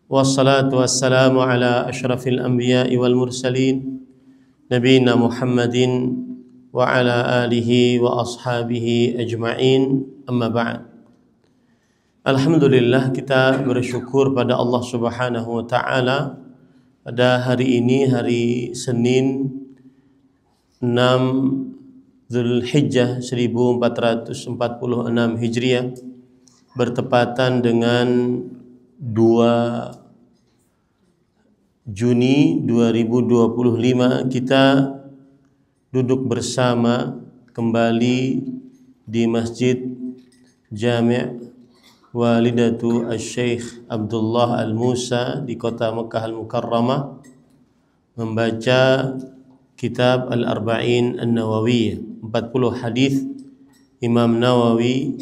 Wassalatu wassalamu ala ashrafil anbiya'i wal mursalin Nabiina Muhammadin wa ala alihi wa ashabihi ajma'in. Amma ba'd. Alhamdulillah, kita bersyukur pada Allah Subhanahu wa ta'ala pada hari ini, hari Senin 6 Zulhijjah 1446 Hijriah, bertepatan dengan 2 Juni 2025. Kita duduk bersama kembali di Masjid Jami' Walidatu Asy-Syaikh Abdullah Al-Musa di kota Makkah Al-Mukarramah, membaca kitab Al-Arba'in An-Nawawiyah, 40 hadis Imam Nawawi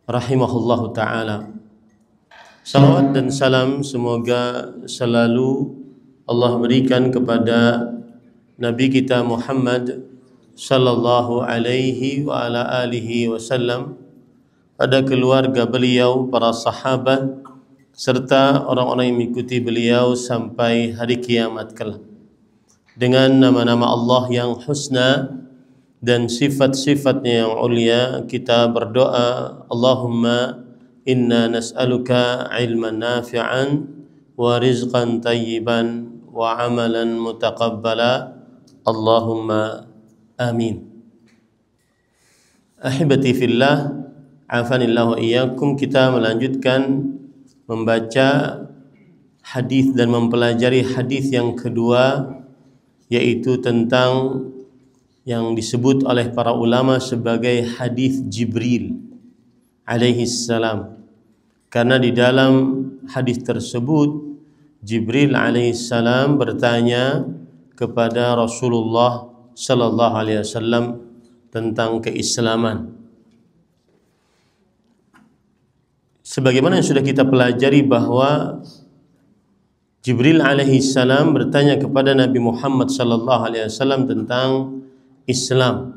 rahimahullahu ta'ala. Salawat dan salam semoga selalu Allah berikan kepada Nabi kita Muhammad sallallahu alaihi wa ala alihi wasallam, pada keluarga beliau, para sahabat, serta orang-orang yang mengikuti beliau sampai hari kiamat kelak. Dengan nama-nama Allah yang husna dan sifat-sifatnya yang ulia, kita berdoa, Allahumma inna nas'aluka ilman nafi'an wa rizqan tayyiban wa amalan mutaqabbala, Allahumma amin. Ahibati fillah, afanillahu iyyakum. Kita melanjutkan membaca hadis dan mempelajari hadis yang kedua, yaitu tentang yang disebut oleh para ulama sebagai hadis Jibril alaihi salam. Karena di dalam hadis tersebut Jibril alaihi salam bertanya kepada Rasulullah sallallahu alaihi wasallam tentang keislaman. Sebagaimana yang sudah kita pelajari bahwa Jibril alaihi salam bertanya kepada Nabi Muhammad sallallahu alaihi wasallam tentang Islam.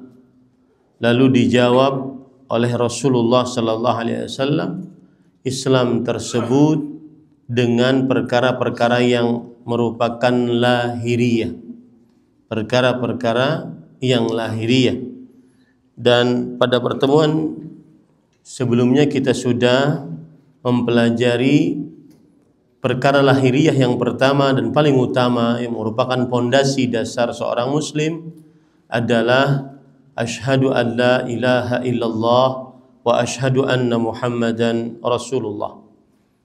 Lalu dijawab oleh Rasulullah sallallahu alaihi wasallam Islam tersebut dengan perkara-perkara yang merupakan lahiriah, perkara-perkara yang lahiriah. Dan pada pertemuan sebelumnya kita sudah mempelajari perkara lahiriah yang pertama dan paling utama yang merupakan pondasi dasar seorang muslim adalah asyhadu an la ilaha illallah wa asyhadu anna Muhammadan Rasulullah.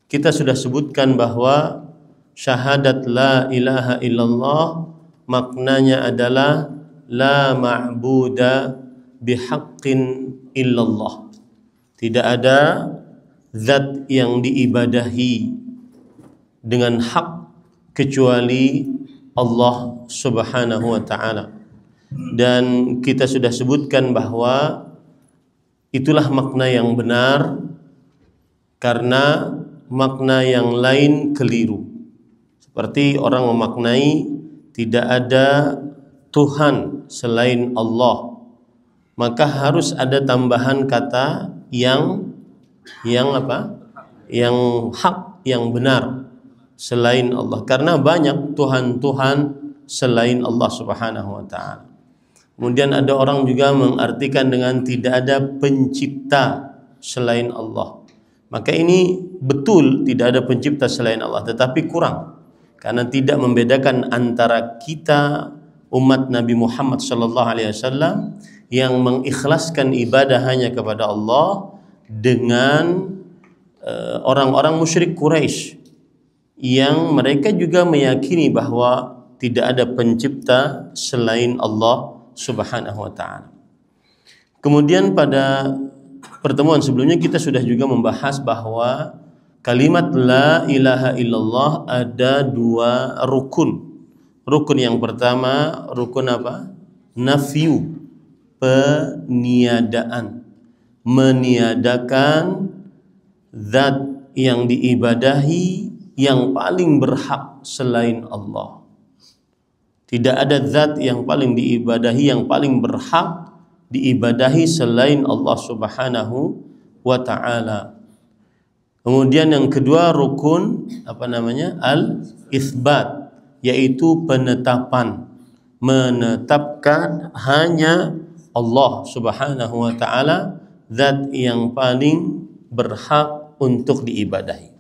Kita sudah sebutkan bahwa syahadat la ilaha illallah maknanya adalah la ma'buda bihaqqin illallah. Tidak ada zat yang diibadahi dengan hak kecuali Allah Subhanahu wa ta'ala. Dan kita sudah sebutkan bahwa itulah makna yang benar, karena makna yang lain keliru. Seperti orang memaknai tidak ada Tuhan selain Allah, maka harus ada tambahan kata yang apa? Yang hak, yang benar selain Allah, karena banyak Tuhan-Tuhan selain Allah Subhanahu wa ta'ala. Kemudian ada orang juga mengartikan dengan tidak ada pencipta selain Allah. Maka ini betul tidak ada pencipta selain Allah, tetapi kurang, karena tidak membedakan antara kita umat Nabi Muhammad sallallahu alaihi wasallam yang mengikhlaskan ibadah hanya kepada Allah dengan orang-orang musyrik Quraisy yang mereka juga meyakini bahwa tidak ada pencipta selain Allah Subhanahu wa ta'ala. Kemudian pada pertemuan sebelumnya kita sudah juga membahas bahwa kalimat la ilaha illallah ada 2 rukun. Rukun yang pertama, rukun apa? Nafyu, peniadaan, meniadakan zat yang diibadahi yang paling berhak selain Allah. Tidak ada zat yang paling diibadahi, yang paling berhak diibadahi selain Allah Subhanahu wa ta'ala. Kemudian yang kedua rukun al-itsbat, yaitu penetapan, menetapkan hanya Allah Subhanahu wa taala zat yang paling berhak untuk diibadahi.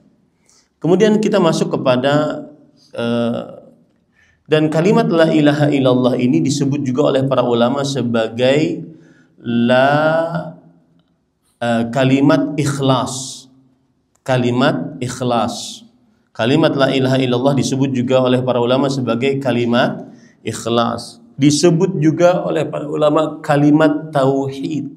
Kemudian kita masuk kepada dan kalimat la ilaha illallah ini disebut juga oleh para ulama sebagai kalimat ikhlas. Kalimat ikhlas. Kalimat la ilaha illallah disebut juga oleh para ulama sebagai kalimat ikhlas. Disebut juga oleh para ulama kalimat tauhid.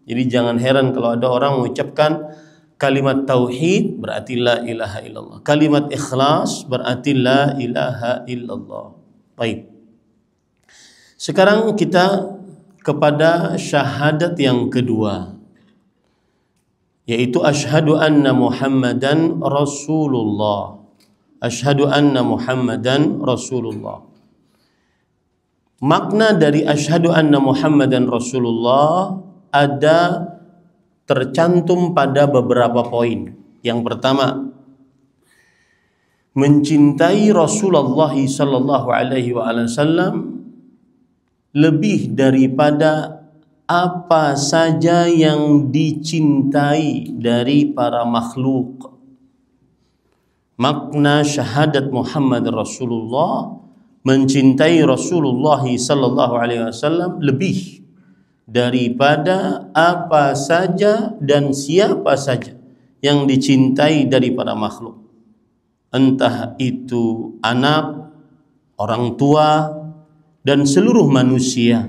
Jadi jangan heran kalau ada orang mengucapkan kalimat tauhid berarti la ilaha illallah. Kalimat ikhlas berarti la ilaha illallah. Baik. Sekarang kita kepada syahadat yang kedua, yaitu asyhadu anna Muhammadan Rasulullah. Asyhadu anna Muhammadan Rasulullah. Makna dari asyhadu anna Muhammadan Rasulullah ada tercantum pada beberapa poin. Yang pertama, mencintai Rasulullah sallallahu alaihi wasallam lebih daripada apa saja yang dicintai dari para makhluk. Makna syahadat Muhammad Rasulullah, mencintai Rasulullah sallallahu alaihi wasallam lebih daripada apa saja dan siapa saja yang dicintai dari para makhluk. Entah itu anak, orang tua, dan seluruh manusia.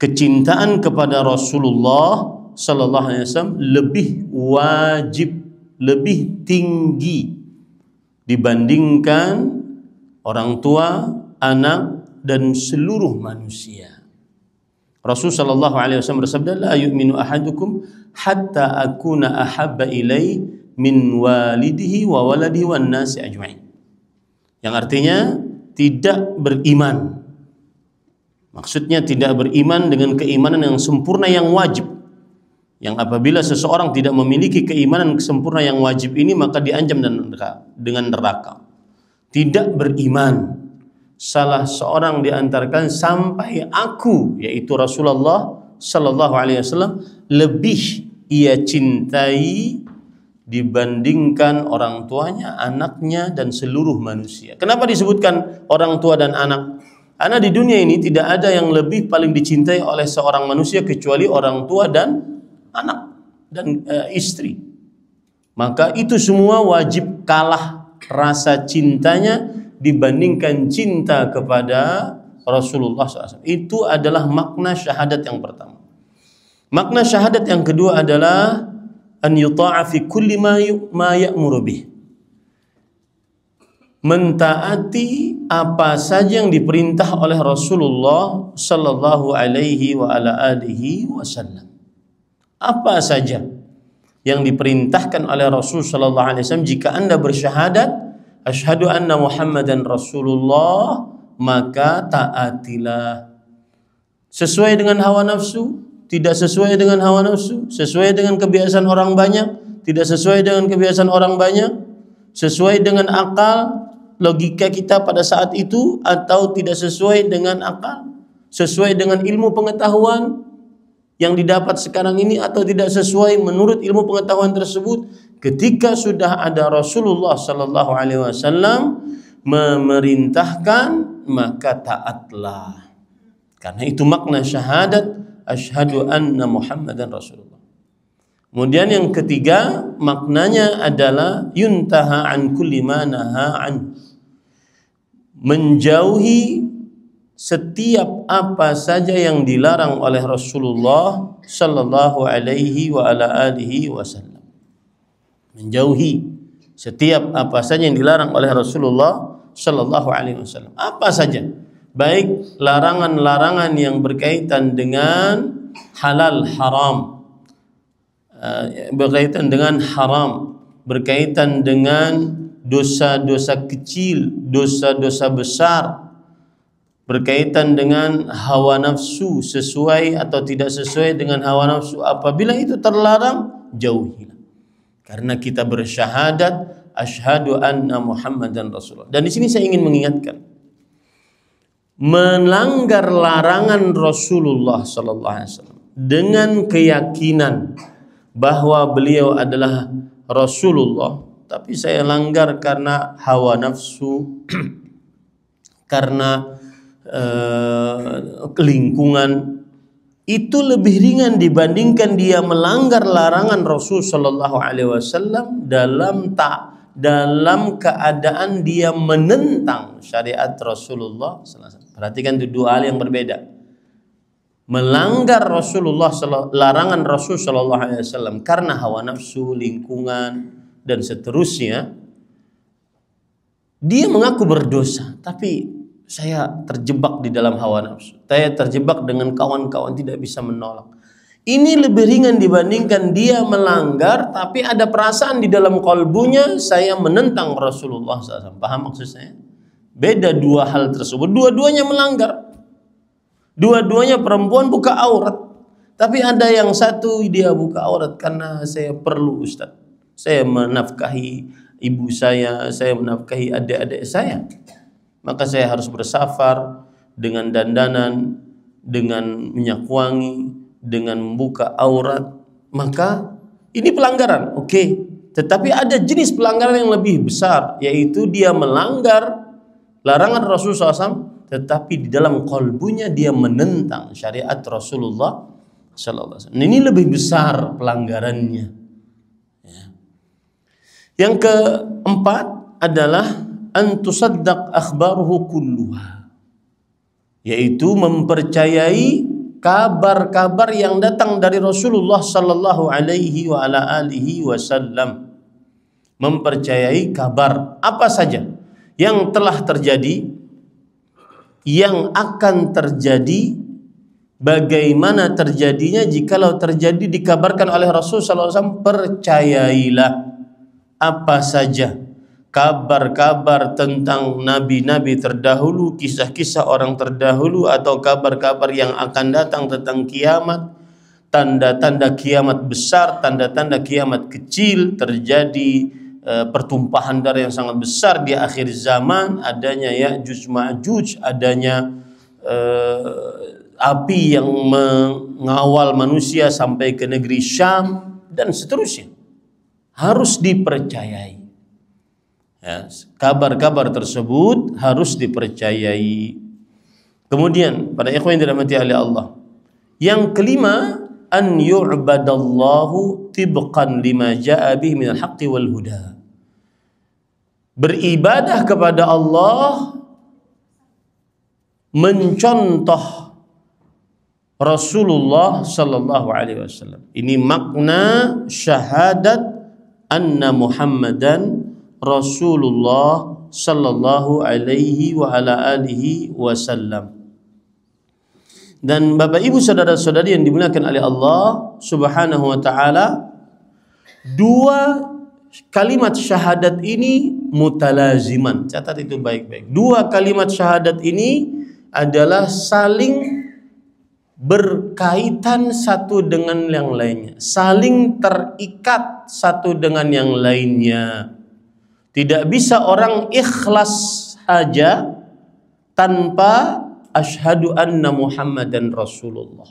Kecintaan kepada Rasulullah sallallahu alaihi wasallam lebih wajib, lebih tinggi dibandingkan orang tua, anak, dan seluruh manusia. Rasul sallallahu alaihi wasallam bersabda, la yu'minu ahadukum hatta akuna ahabba ilai min walidihi wa waladihi wan nasi ajma'in. Yang artinya tidak beriman. Maksudnya tidak beriman dengan keimanan yang sempurna yang wajib. Yang apabila seseorang tidak memiliki keimanan sempurna yang wajib ini, maka diancam dengan neraka. Tidak beriman salah seorang diantarkan sampai aku, yaitu Rasulullah sallallahu alaihi wasallam, lebih ia cintai dibandingkan orang tuanya, anaknya, dan seluruh manusia. Kenapa disebutkan orang tua dan anak? Karena di dunia ini tidak ada yang lebih paling dicintai oleh seorang manusia kecuali orang tua dan anak dan istri. Maka itu semua wajib kalah rasa cintanya dibandingkan cinta kepada Rasulullah SAW. Itu adalah makna syahadat yang pertama. Makna syahadat yang kedua adalah an yuta'a fi kulli ma ya'muru bih. Mentaati apa saja yang diperintah oleh Rasulullah sallallahu alaihi wa ala alihi wasallam. Apa saja yang diperintahkan oleh Rasul sallallahu alaihi wasallam, jika Anda bersyahadat asyhadu anna Muhammadan Rasulullah, maka taatilah. Sesuai dengan hawa nafsu, tidak sesuai dengan hawa nafsu, sesuai dengan kebiasaan orang banyak, tidak sesuai dengan kebiasaan orang banyak, sesuai dengan akal, logika kita pada saat itu, atau tidak sesuai dengan akal, sesuai dengan ilmu pengetahuan yang didapat sekarang ini, atau tidak sesuai menurut ilmu pengetahuan tersebut. Ketika sudah ada Rasulullah sallallahu alaihi wasallam memerintahkan, maka taatlah. Karena itu makna syahadat asyhadu anna Muhammadan Rasulullah. Kemudian yang ketiga, maknanya adalah yuntaha an kulli ma naha an. Menjauhi setiap apa saja yang dilarang oleh Rasulullah sallallahu alaihi wa ala alihi wasallam. Menjauhi setiap apa saja yang dilarang oleh Rasulullah sallallahu alaihi wasallam. Apa saja, baik larangan-larangan yang berkaitan dengan halal haram, berkaitan dengan haram, berkaitan dengan dosa-dosa kecil, dosa-dosa besar, berkaitan dengan hawa nafsu, sesuai atau tidak sesuai dengan hawa nafsu. Apabila itu terlarang, jauhilah. Karena kita bersyahadat asyhadu anna Muhammadan Rasulullah. Dan di sini saya ingin mengingatkan, melanggar larangan Rasulullah sallallahu alaihi wasallam dengan keyakinan bahwa beliau adalah Rasulullah, tapi saya langgar karena hawa nafsu, karena lingkungan, itu lebih ringan dibandingkan dia melanggar larangan Rasul sallallahu alaihi wasallam dalam keadaan dia menentang syariat Rasulullah sallallahu alaihi wasallam. Perhatikan, itu dua hal yang berbeda. Melanggar larangan Rasul sallallahu alaihi wasallam karena hawa nafsu, lingkungan dan seterusnya, dia mengaku berdosa, tapi saya terjebak di dalam hawa nafsu, saya terjebak dengan kawan-kawan, tidak bisa menolak. Ini lebih ringan dibandingkan dia melanggar tapi ada perasaan di dalam kalbunya, saya menentang Rasulullah SAW. Paham maksud saya? Beda dua hal tersebut. Dua-duanya melanggar, dua-duanya perempuan buka aurat, tapi ada yang satu dia buka aurat karena saya perlu, Ustaz, saya menafkahi ibu saya menafkahi adik-adik saya, maka saya harus bersafar dengan dandanan, dengan minyak wangi, dengan membuka aurat. Maka ini pelanggaran, oke. Tetapi ada jenis pelanggaran yang lebih besar, yaitu dia melanggar larangan Rasulullah SAW, tetapi di dalam kalbunya dia menentang syariat Rasulullah SAW. Ini lebih besar pelanggarannya. Yang keempat adalah antusaddaq akhbaruhu kulluha, yaitu mempercayai kabar-kabar yang datang dari Rasulullah sallallahu alaihi wa ala alihi wasallam. Mempercayai kabar apa saja yang telah terjadi, yang akan terjadi, bagaimana terjadinya, jikalau terjadi dikabarkan oleh Rasul sallallahu alaihi wasallam, percayailah. Apa saja kabar-kabar tentang nabi-nabi terdahulu, kisah-kisah orang terdahulu, atau kabar-kabar yang akan datang tentang kiamat, tanda-tanda kiamat besar, tanda-tanda kiamat kecil, terjadi pertumpahan darah yang sangat besar di akhir zaman, adanya Ya'juj Ma'juj, adanya api yang mengawal manusia sampai ke negeri Syam, dan seterusnya. Harus dipercayai. Ya, kabar-kabar tersebut harus dipercayai. Kemudian pada ikhwan yang dirahmati oleh Allah, yang kelima, an yu'badallahu tibqan lima ja'a bihi minal haqqi wal huda. Beribadah kepada Allah mencontoh Rasulullah sallallahu alaihi wasallam. Ini makna syahadat anna Muhammadan Rasulullah sallallahu alaihi wa ala alihi wasallam. Dan Bapak Ibu saudara-saudari yang dimuliakan oleh Allah Subhanahu wa taala, dua kalimat syahadat ini mutalaziman. Catat itu baik-baik. Dua kalimat syahadat ini adalah saling berkaitan satu dengan yang lainnya, saling terikat satu dengan yang lainnya. Tidak bisa orang ikhlas aja tanpa asyhadu anna Muhammadan Rasulullah.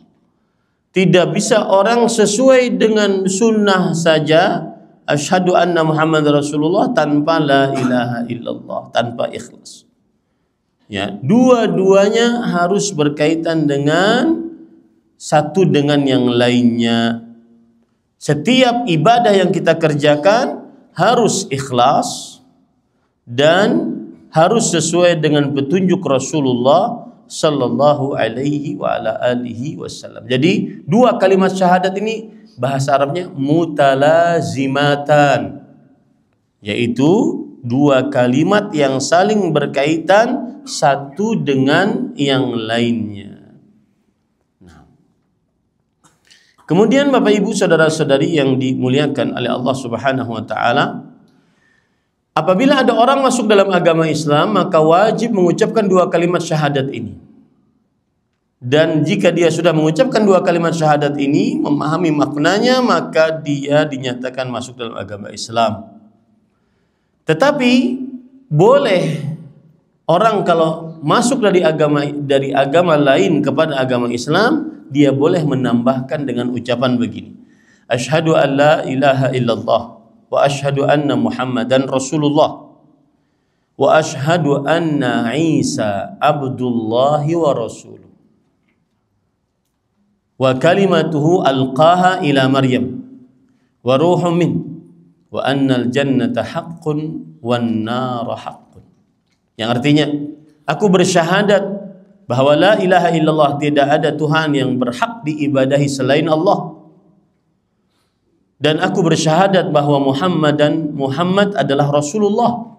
Tidak bisa orang sesuai dengan sunnah saja asyhadu anna Muhammadan Rasulullah tanpa la ilaha illallah, tanpa ikhlas. Ya, dua-duanya harus berkaitan dengan satu dengan yang lainnya. Setiap ibadah yang kita kerjakan harus ikhlas dan harus sesuai dengan petunjuk Rasulullah sallallahu alaihi wa ala alihi wasallam. Jadi dua kalimat syahadat ini bahasa Arabnya mutalazimatan, yaitu dua kalimat yang saling berkaitan satu dengan yang lainnya. Kemudian Bapak Ibu saudara-saudari yang dimuliakan oleh Allah Subhanahu wa taala, apabila ada orang masuk dalam agama Islam, maka wajib mengucapkan dua kalimat syahadat ini. Dan jika dia sudah mengucapkan dua kalimat syahadat ini, memahami maknanya, maka dia dinyatakan masuk dalam agama Islam. Tetapi boleh orang kalau masuk dari agama lain kepada agama Islam, dia boleh menambahkan dengan ucapan begini: Asyhadu an la ilaha illallah wa asyhadu anna Muhammadan Rasulullah wa asyhadu anna Isa abdullahi wa rasuluh wa kalimatuhu alqaha ila Maryam wa ruhum min wa annal jannata haqqun wan nara haqqun. Yang artinya, aku bersyahadat bahwa la ilaha illallah, tidak ada Tuhan yang berhak diibadahi selain Allah, dan aku bersyahadat bahwa Muhammad adalah Rasulullah,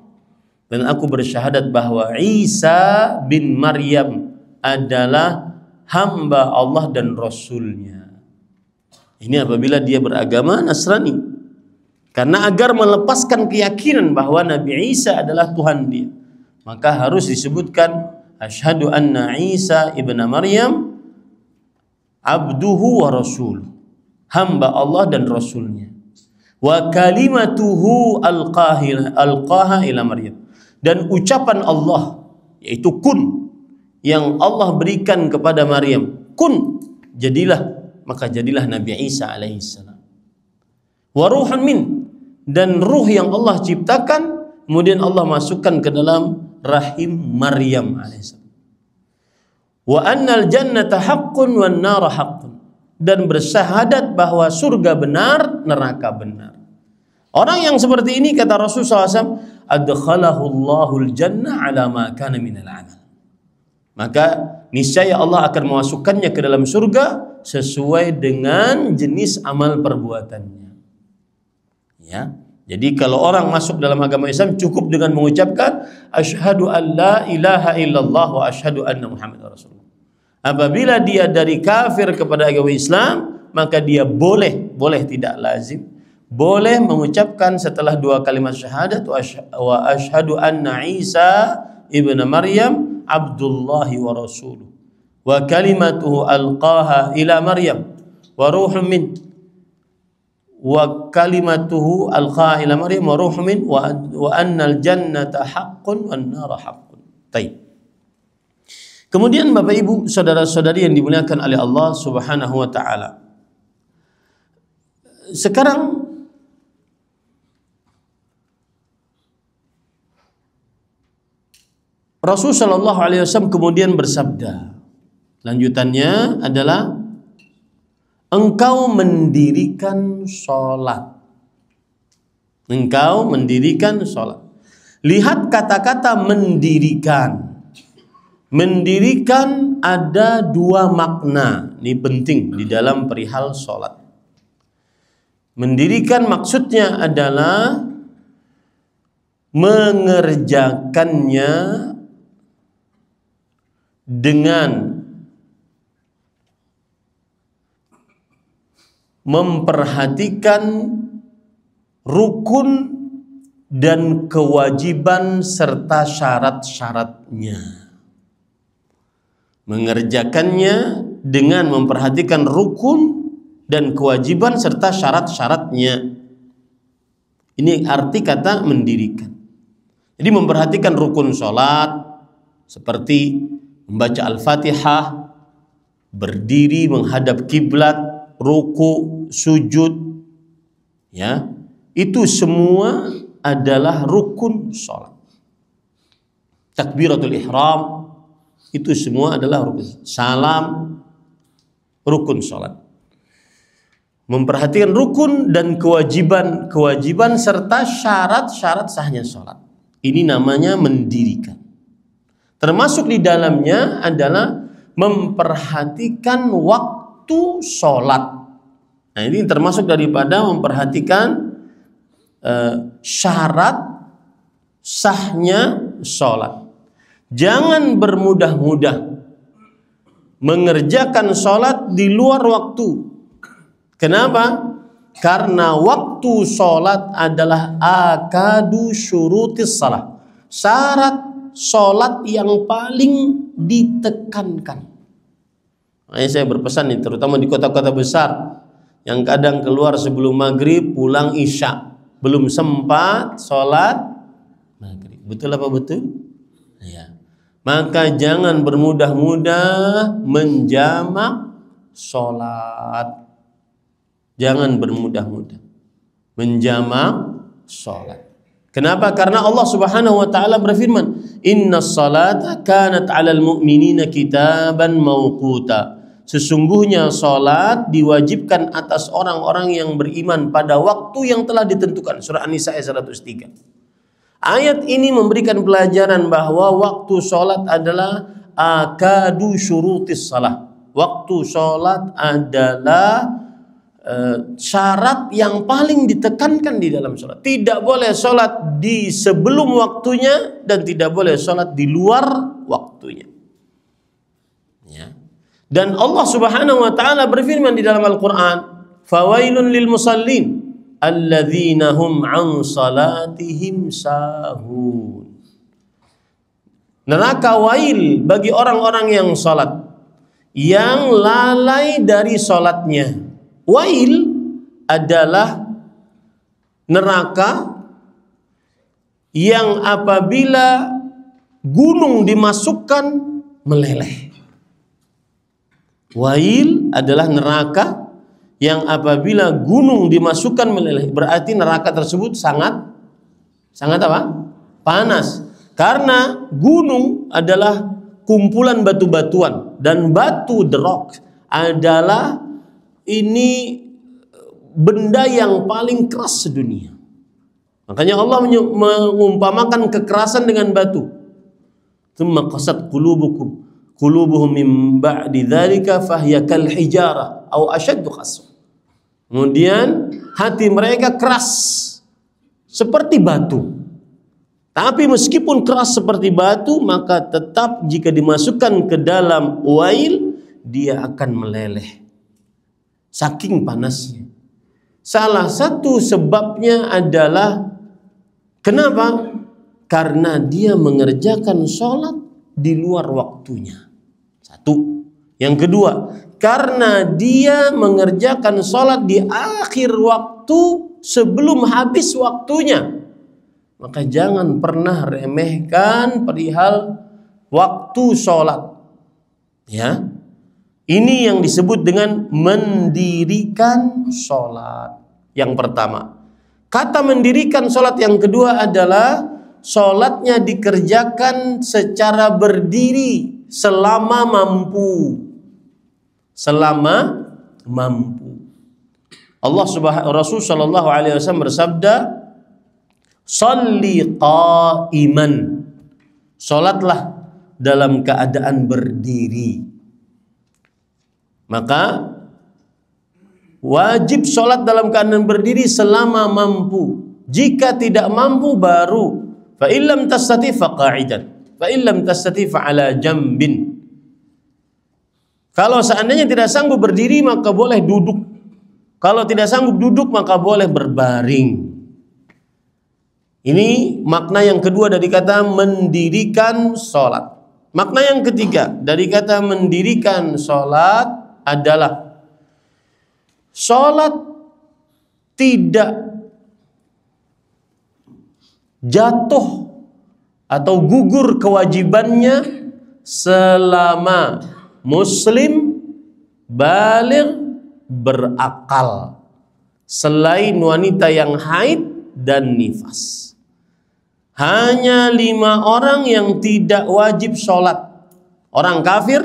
dan aku bersyahadat bahwa Isa bin Maryam adalah hamba Allah dan Rasulnya. Ini apabila dia beragama Nasrani. Karena agar melepaskan keyakinan bahwa Nabi Isa adalah Tuhan dia, maka harus disebutkan asyhadu anna Isa ibn Maryam abduhu wa rasul, hamba Allah dan Rasulnya. Wa kalimatuhu alqaha ila Maryam, dan ucapan Allah yaitu kun yang Allah berikan kepada Maryam, kun, jadilah, maka jadilah Nabi Isa alaihissalam. Wa ruhun min, dan ruh yang Allah ciptakan kemudian Allah masukkan ke dalam rahim Maryam alaihissalam. Wa annal jannata haqqun wan nara haqqun, dan bersyahadat bahwa surga benar, neraka benar. Orang yang seperti ini, kata Rasulullah SAW, adkhalahu Allahul jannah ala ma kana minal amal, maka niscaya Allah akan memasukkannya ke dalam surga sesuai dengan jenis amal perbuatannya. Ya, jadi kalau orang masuk dalam agama Islam cukup dengan mengucapkan asyhadu an la ilaha illallah wa asyhadu anna Muhammadar Rasulullah. Apabila dia dari kafir kepada agama Islam, maka dia boleh tidak lazim, boleh mengucapkan setelah dua kalimat syahadat wa asyhadu anna Isa ibn Maryam abdullahi wa rasuluh wa kalimatuhu alqaha ila Maryam wa ruhum min wa kalimatuhu alqaha ila Maryam wa ruhum min wa annal jannata haqqun wan nara haqqun. Baik. Kemudian Bapak Ibu, saudara-saudari yang dimuliakan oleh Allah Subhanahu wa taala. Sekarang Rasul sallallahu alaihi wasallam kemudian bersabda, lanjutannya adalah engkau mendirikan sholat. Engkau mendirikan sholat. Lihat kata-kata mendirikan. Mendirikan ada dua makna. Ini penting di dalam perihal sholat. Mendirikan maksudnya adalah mengerjakannya dengan memperhatikan rukun dan kewajiban serta syarat-syaratnya. Mengerjakannya dengan memperhatikan rukun dan kewajiban serta syarat-syaratnya. Ini arti kata mendirikan. Jadi memperhatikan rukun sholat seperti membaca Al-Fatihah, berdiri menghadap kiblat, ruku, sujud, ya, itu semua adalah rukun sholat. Takbiratul ihram, itu semua adalah rukun. Salam, rukun sholat. Memperhatikan rukun dan kewajiban serta syarat-syarat sahnya sholat. Ini namanya mendirikan. Termasuk di dalamnya adalah memperhatikan waktu sholat. Nah, ini termasuk daripada memperhatikan syarat sahnya sholat. Jangan bermudah-mudah mengerjakan sholat di luar waktu. Kenapa? Karena waktu sholat adalah akadu syurutis salah, syarat sholat yang paling ditekankan. Makanya saya berpesan nih, terutama di kota-kota besar yang kadang keluar sebelum maghrib, pulang isya, belum sempat sholat maghrib. Betul apa betul? Ya. Maka jangan bermudah-mudah menjamak sholat. Jangan bermudah-mudah menjamak sholat. Kenapa? Karena Allah Subhanahu wa taala berfirman, "Innas salata kanat 'alal mu'minina kitaban mauquta." Sesungguhnya salat diwajibkan atas orang-orang yang beriman pada waktu yang telah ditentukan. Surah An-Nisa ayat 103. Ayat ini memberikan pelajaran bahwa waktu salat adalah akadu syurutis salah. Waktu salat adalah syarat yang paling ditekankan di dalam sholat. Tidak boleh sholat di sebelum waktunya dan tidak boleh sholat di luar waktunya. Ya. Dan Allah Subhanahu wa taala berfirman di dalam Al-Qur'an, "Fawailun lil musallin alladzina hum an salatihim sahun." Neraka wail bagi orang-orang yang sholat, yang lalai dari sholatnya. Wail adalah neraka yang apabila gunung dimasukkan meleleh. Wail adalah neraka yang apabila gunung dimasukkan meleleh. Berarti neraka tersebut sangat apa? Panas. Karena gunung adalah kumpulan batu-batuan dan batu the rock adalah ini benda yang paling keras sedunia. Makanya Allah mengumpamakan kekerasan dengan batu. Tsumma qasat qulubuhum min ba'di dzalika fahiya kal hijarah aw ashaddu qaswa. Kemudian hati mereka keras seperti batu. Tapi meskipun keras seperti batu, maka tetap jika dimasukkan ke dalam wail, dia akan meleleh. Saking panasnya. Salah satu sebabnya adalah kenapa? Karena dia mengerjakan sholat di luar waktunya. Satu. Yang kedua, karena dia mengerjakan sholat di akhir waktu sebelum habis waktunya. Maka jangan pernah remehkan perihal waktu sholat. Ya. Ini yang disebut dengan mendirikan sholat. Yang pertama. Kata mendirikan sholat yang kedua adalah sholatnya dikerjakan secara berdiri selama mampu. Selama mampu. Rasul sallallahu alaihi wasallam bersabda, "Shalli qa'iman." Sholatlah dalam keadaan berdiri. Maka wajib sholat dalam keadaan berdiri selama mampu. Jika tidak mampu baru fa illam tastati fa qa'idan, fa illam tastati fa ala jambin. Kalau seandainya tidak sanggup berdiri maka boleh duduk. Kalau tidak sanggup duduk maka boleh berbaring. Ini makna yang kedua dari kata mendirikan sholat. Makna yang ketiga dari kata mendirikan sholat adalah sholat tidak jatuh atau gugur kewajibannya selama muslim baligh berakal, selain wanita yang haid dan nifas. Hanya 5 orang yang tidak wajib sholat: orang kafir,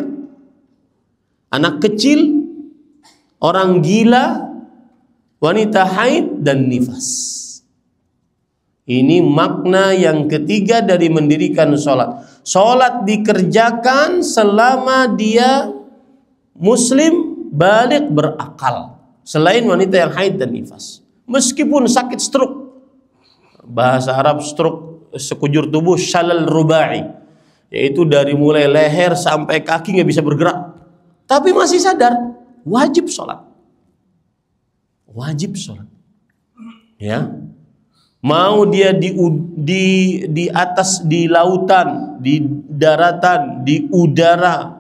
anak kecil, orang gila, wanita haid, dan nifas. Ini makna yang ketiga dari mendirikan sholat. Sholat dikerjakan selama dia muslim balik berakal, selain wanita yang haid dan nifas. Meskipun sakit stroke, bahasa Arab stroke sekujur tubuh syalal rubai, yaitu dari mulai leher sampai kaki nggak bisa bergerak, tapi masih sadar, wajib sholat. Wajib sholat. Ya, mau dia di atas, di lautan, di daratan, di udara,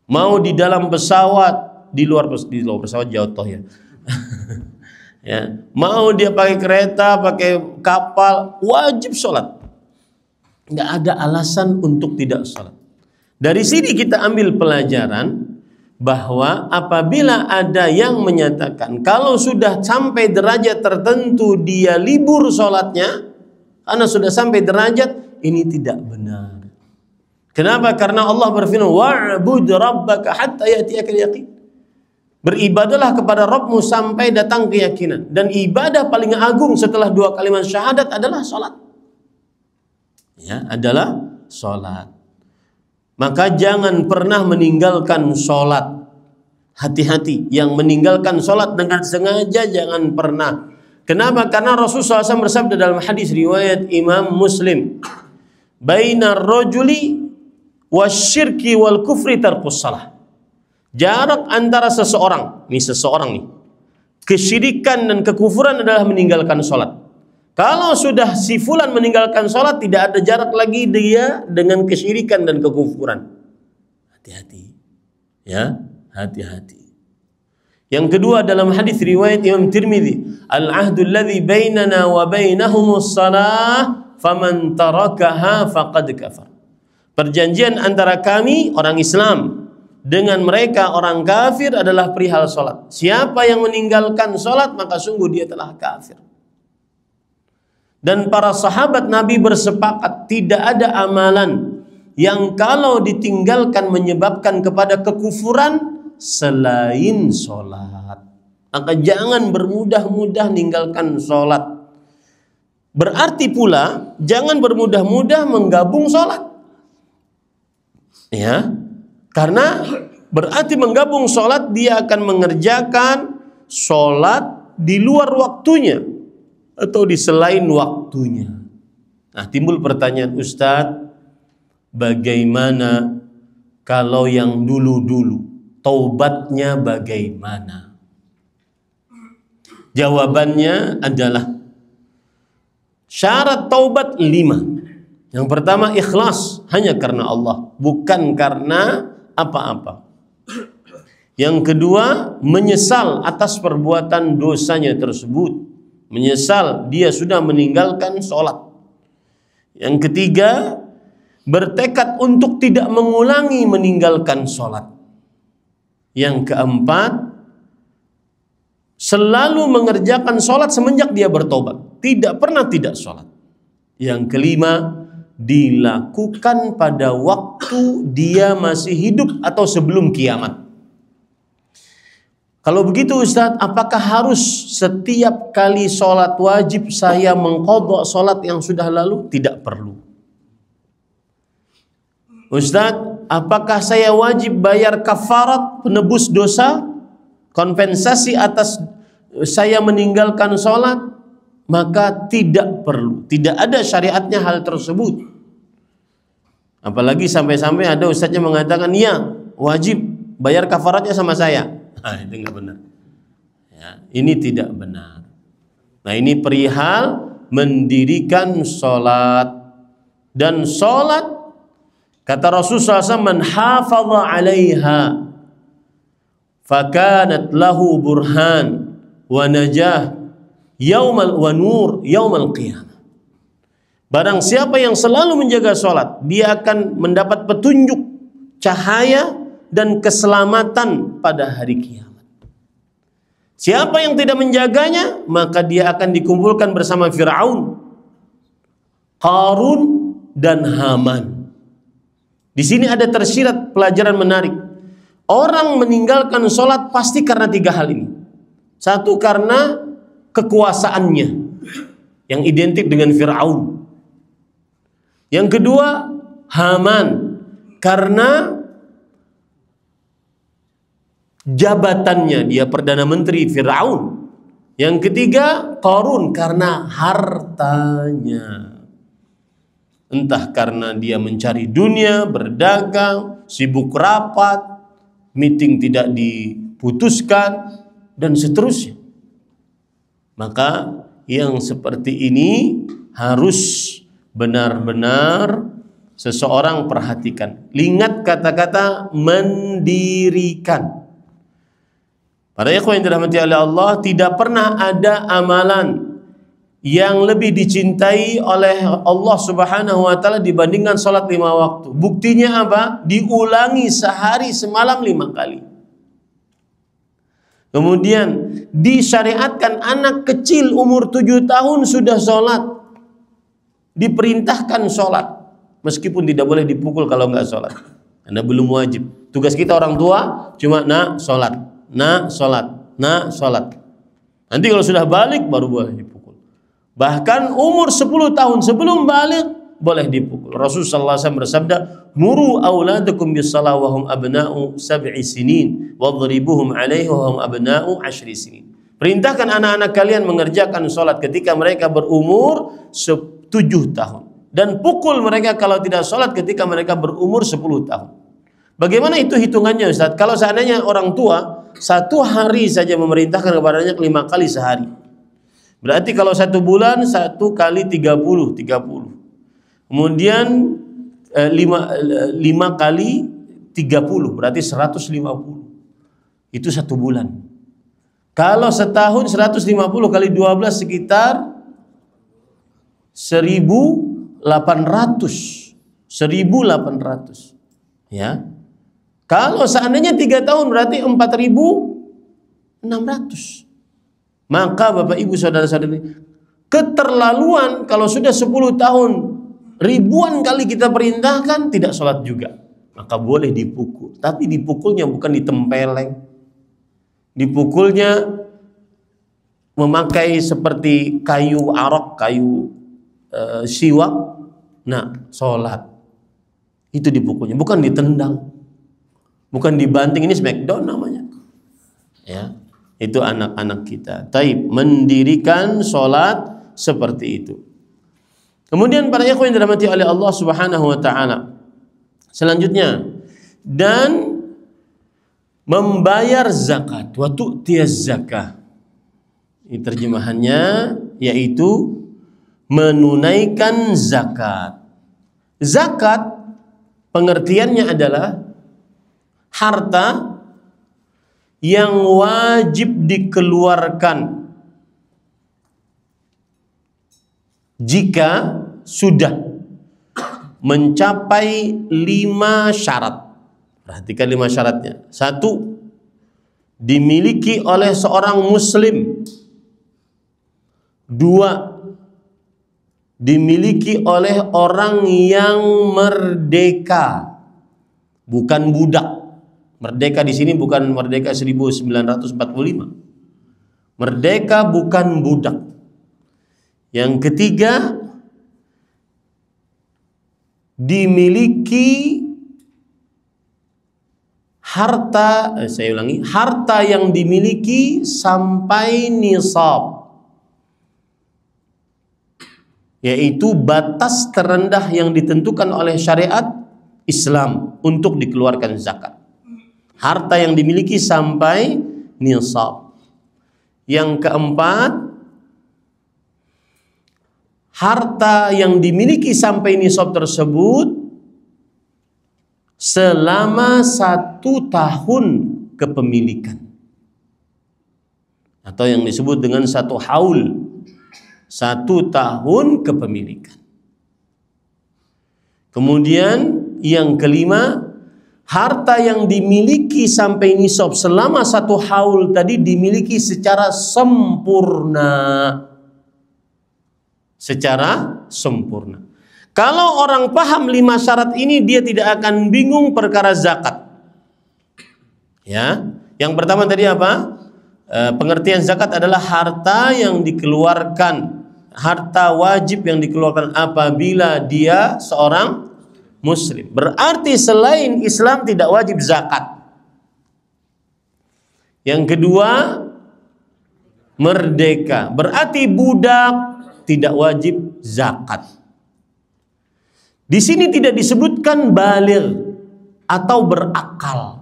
mau di dalam pesawat, di luar pesawat jatuh ya. Ya, mau dia pakai kereta, pakai kapal, wajib sholat. Nggak ada alasan untuk tidak sholat. Dari sini kita ambil pelajaran bahwa apabila ada yang menyatakan kalau sudah sampai derajat tertentu dia libur sholatnya karena sudah sampai derajat, ini tidak benar. Kenapa? Karena Allah berfirman, wa'bud rabbaka hatta ya'tiyakal yaqin. Beribadahlah kepada Rabbmu sampai datang keyakinan. Dan ibadah paling agung setelah dua kalimat syahadat adalah sholat. Ya, adalah sholat. Maka jangan pernah meninggalkan sholat. Hati-hati, yang meninggalkan sholat dengan sengaja jangan pernah. Kenapa? Karena Rasulullah SAW bersabda dalam hadis riwayat Imam Muslim, bainar rajuli wasyirki wal kufri tarkus salah. Jarak antara seseorang, kesyirikan dan kekufuran adalah meninggalkan sholat. Kalau sudah si fulan meninggalkan sholat, tidak ada jarak lagi dia dengan kesyirikan dan kekufuran. Hati-hati, ya, hati-hati. Yang kedua dalam hadis riwayat Imam Tirmidzi, al-ahdu alladhi bainana wa bainahumus salah, faman tarakaha faqad kafar. Perjanjian antara kami orang Islam dengan mereka orang kafir adalah perihal sholat. Siapa yang meninggalkan sholat maka sungguh dia telah kafir. Dan para sahabat Nabi bersepakat tidak ada amalan yang kalau ditinggalkan menyebabkan kepada kekufuran selain sholat. Maka jangan bermudah-mudah meninggalkan sholat. Berarti pula jangan bermudah-mudah menggabung sholat. Ya, karena berarti menggabung sholat dia akan mengerjakan sholat di luar waktunya atau di selain waktunya. Nah, timbul pertanyaan, Ustadz, bagaimana kalau yang dulu-dulu, taubatnya bagaimana? Jawabannya adalah syarat taubat 5. Yang pertama, ikhlas hanya karena Allah, bukan karena apa-apa. Yang kedua, menyesal atas perbuatan dosanya tersebut. Menyesal dia sudah meninggalkan sholat. Yang ketiga, bertekad untuk tidak mengulangi meninggalkan sholat. Yang keempat, selalu mengerjakan sholat semenjak dia bertobat, tidak pernah tidak sholat. Yang kelima, dilakukan pada waktu dia masih hidup atau sebelum kiamat. Kalau begitu Ustadz, apakah harus setiap kali sholat wajib saya mengqadha sholat yang sudah lalu? Tidak perlu. Ustadz, apakah saya wajib bayar kafarat, penebus dosa, kompensasi atas saya meninggalkan sholat? Maka tidak perlu. Tidak ada syariatnya hal tersebut. Apalagi sampai-sampai ada ustadznya mengatakan, ya wajib bayar kafaratnya sama saya. Nah, itu enggak benar. Ya, ini tidak benar. Nah, ini perihal mendirikan sholat. Dan sholat, kata Rasulullah SAW, man hafadha alaiha fakanat lahu burhan wa najah yaumal wa nur yaumal qiyamah. Barang siapa yang selalu menjaga sholat, dia akan mendapat petunjuk, cahaya dan keselamatan pada hari kiamat. Siapa yang tidak menjaganya, maka dia akan dikumpulkan bersama Fir'aun, Qarun dan Haman. Di sini ada tersirat pelajaran menarik. Orang meninggalkan sholat pasti karena 3 hal ini. Satu, karena kekuasaannya yang identik dengan Fir'aun. Yang kedua, Haman, karena jabatannya, dia perdana menteri Fir'aun. Yang ketiga, Qarun, karena hartanya. Entah karena dia mencari dunia, berdagang, sibuk rapat, meeting tidak diputuskan, dan seterusnya. Maka yang seperti ini harus benar-benar seseorang perhatikan. Ingat kata-kata mendirikan. Para ikhwan yang dirahmati oleh Allah, tidak pernah ada amalan yang lebih dicintai oleh Allah Subhanahu wa taala dibandingkan salat 5 waktu. Buktinya apa? Diulangi sehari semalam 5 kali. Kemudian disyariatkan anak kecil umur 7 tahun sudah sholat, diperintahkan sholat, meskipun tidak boleh dipukul kalau nggak sholat. Anda belum wajib. Tugas kita orang tua cuma nak sholat, nak sholat, nak sholat. Nanti kalau sudah balik baru boleh dipukul. Bahkan umur 10 tahun sebelum balik boleh dipukul. Rasulullah SAW bersabda, "Muru auladakum bis-shalah wa hum abna'u 7 sinin, wadhribuhum 'alaihi wa hum abna'u 10 sinin." Perintahkan anak-anak kalian mengerjakan sholat ketika mereka berumur 7 tahun. Dan pukul mereka kalau tidak sholat ketika mereka berumur 10 tahun. Bagaimana itu hitungannya, Ustaz? Kalau seandainya orang tua 1 hari saja memerintahkan kepadanya 5 kali sehari, berarti kalau 1 bulan 1 kali 30. Kemudian 5 kali 30 berarti 150. Itu 1 bulan. Kalau setahun 150 kali 12 sekitar 1.800. Ya. Kalau seandainya 3 tahun berarti 4.600. Maka Bapak Ibu saudara-saudari, keterlaluan kalau sudah 10 tahun ribuan kali kita perintahkan tidak sholat juga, maka boleh dipukul. Tapi dipukulnya bukan ditempeleng, dipukulnya memakai seperti kayu arok, kayu siwak. Nah, sholat itu dipukulnya, bukan ditendang, bukan dibanting. Ini smackdown namanya. Ya, itu anak-anak kita. Taib, mendirikan sholat seperti itu. Kemudian para ikhwan yang dirahmati oleh Allah Subhanahu wa taala, selanjutnya, dan membayar zakat, wa tu'tiyaz zakah. Ini terjemahannya yaitu menunaikan zakat. Zakat pengertiannya adalah harta yang wajib dikeluarkan jika sudah mencapai 5 syarat. Perhatikan 5 syaratnya. 1, dimiliki oleh seorang muslim. 2, dimiliki oleh orang yang merdeka, bukan budak. Merdeka di sini bukan merdeka 1945. Merdeka bukan budak. Yang ketiga, dimiliki harta, harta yang dimiliki sampai nisab, yaitu batas terendah yang ditentukan oleh syariat Islam untuk dikeluarkan zakat. Harta yang dimiliki sampai nisab. Yang keempat, harta yang dimiliki sampai nisab tersebut selama 1 tahun kepemilikan, atau yang disebut dengan 1 haul, 1 tahun kepemilikan. Kemudian yang kelima, harta yang dimiliki sampai nisab selama 1 haul tadi dimiliki secara sempurna. Secara sempurna. Kalau orang paham 5 syarat ini, dia tidak akan bingung perkara zakat. Ya, yang pertama tadi apa? Pengertian zakat adalah harta yang dikeluarkan, harta wajib yang dikeluarkan apabila dia seorang muslim. Berarti selain Islam tidak wajib zakat. Yang kedua, merdeka. Berarti budak tidak wajib zakat. Di sini tidak disebutkan baligh atau berakal.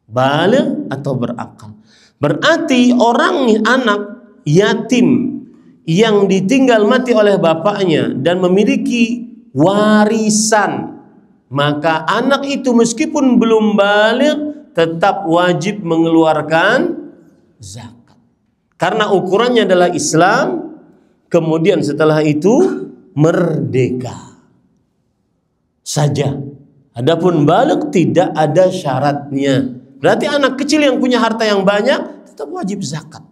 Baligh atau berakal. Berarti anak yatim yang ditinggal mati oleh bapaknya dan memiliki warisan, maka anak itu meskipun belum baligh tetap wajib mengeluarkan zakat. Karena ukurannya adalah Islam, kemudian setelah itu merdeka saja. Adapun baligh tidak ada syaratnya. Berarti anak kecil yang punya harta yang banyak tetap wajib zakat.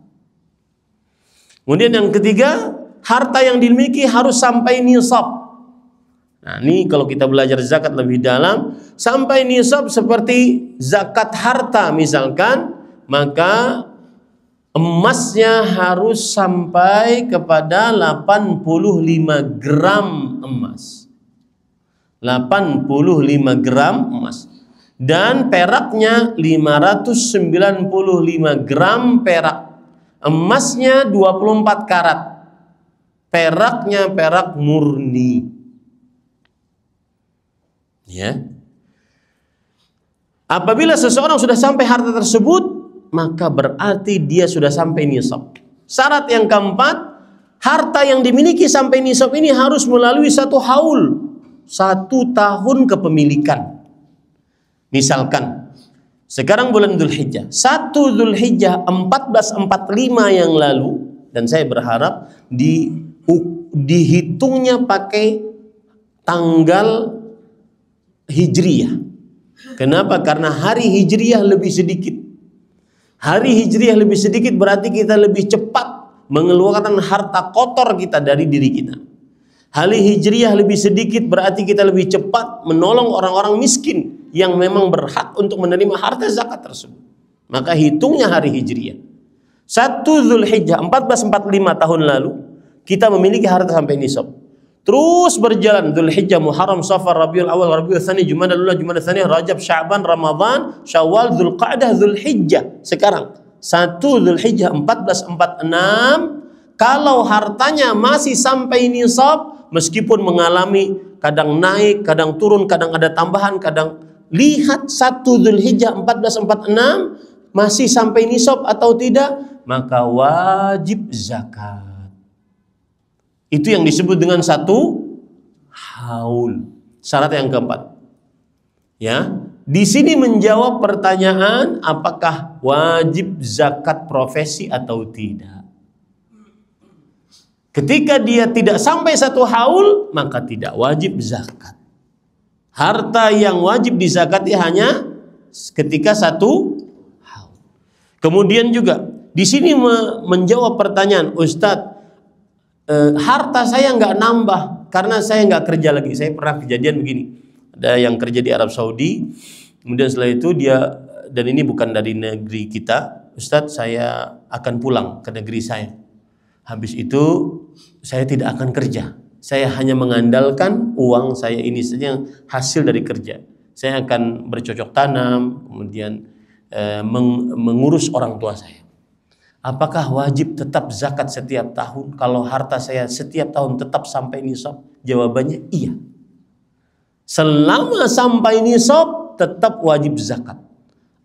Kemudian yang ketiga, harta yang dimiliki harus sampai nisab. Nah, ini kalau kita belajar zakat lebih dalam, sampai nisab seperti zakat harta misalkan, maka emasnya harus sampai kepada 85 gram emas. 85 gram emas. Dan peraknya 595 gram perak. Emasnya 24 karat. Peraknya perak murni. Ya. Apabila seseorang sudah sampai harta tersebut, maka berarti dia sudah sampai nisab. Syarat yang keempat, harta yang dimiliki sampai nisab ini harus melalui satu haul, 1 tahun kepemilikan. Misalkan sekarang bulan Dzulhijjah, 1 Dzulhijjah 1445 yang lalu, dan saya berharap dihitungnya pakai tanggal Hijriyah. Kenapa? Karena hari Hijriyah lebih sedikit. Hari Hijriyah lebih sedikit berarti kita lebih cepat mengeluarkan harta kotor kita dari diri kita. Hari Hijriyah lebih sedikit berarti kita lebih cepat menolong orang-orang miskin yang memang berhak untuk menerima harta zakat tersebut. Maka hitungnya hari Hijriyah. 1 Dzulhijjah 1445 tahun lalu kita memiliki harta sampai nisab. Terus berjalan Dzulhijjah, Muharram, Safar, Rabiul Awal, Rabiul Tsani, Jumadal Ula, Jumadal Tsani, Rajab, Sya'ban, Ramadan, Syawal, Dzulqa'dah, Dzulhijjah. Sekarang 1 Dzulhijjah 1446, kalau hartanya masih sampai nisab, meskipun mengalami kadang naik, kadang turun, kadang ada tambahan, kadang lihat 1 Dzulhijjah 1446 masih sampai nisab atau tidak, maka wajib zakat. Itu yang disebut dengan 1 haul. Syarat yang keempat. Ya, di sini menjawab pertanyaan apakah wajib zakat profesi atau tidak. Ketika dia tidak sampai 1 haul, maka tidak wajib zakat. Harta yang wajib dizakati hanya ketika 1 haul. Kemudian juga di sini menjawab pertanyaan, Ustadz, harta saya nggak nambah karena saya nggak kerja lagi. Saya pernah kejadian begini, ada yang kerja di Arab Saudi, kemudian setelah itu dia, dan ini bukan dari negeri kita, Ustadz saya akan pulang ke negeri saya. Habis itu saya tidak akan kerja, saya hanya mengandalkan uang saya ini saja yang hasil dari kerja. Saya akan bercocok tanam, kemudian mengurus orang tua saya. Apakah wajib tetap zakat setiap tahun kalau harta saya setiap tahun tetap sampai nisab? Jawabannya iya. Selama sampai nisab tetap wajib zakat.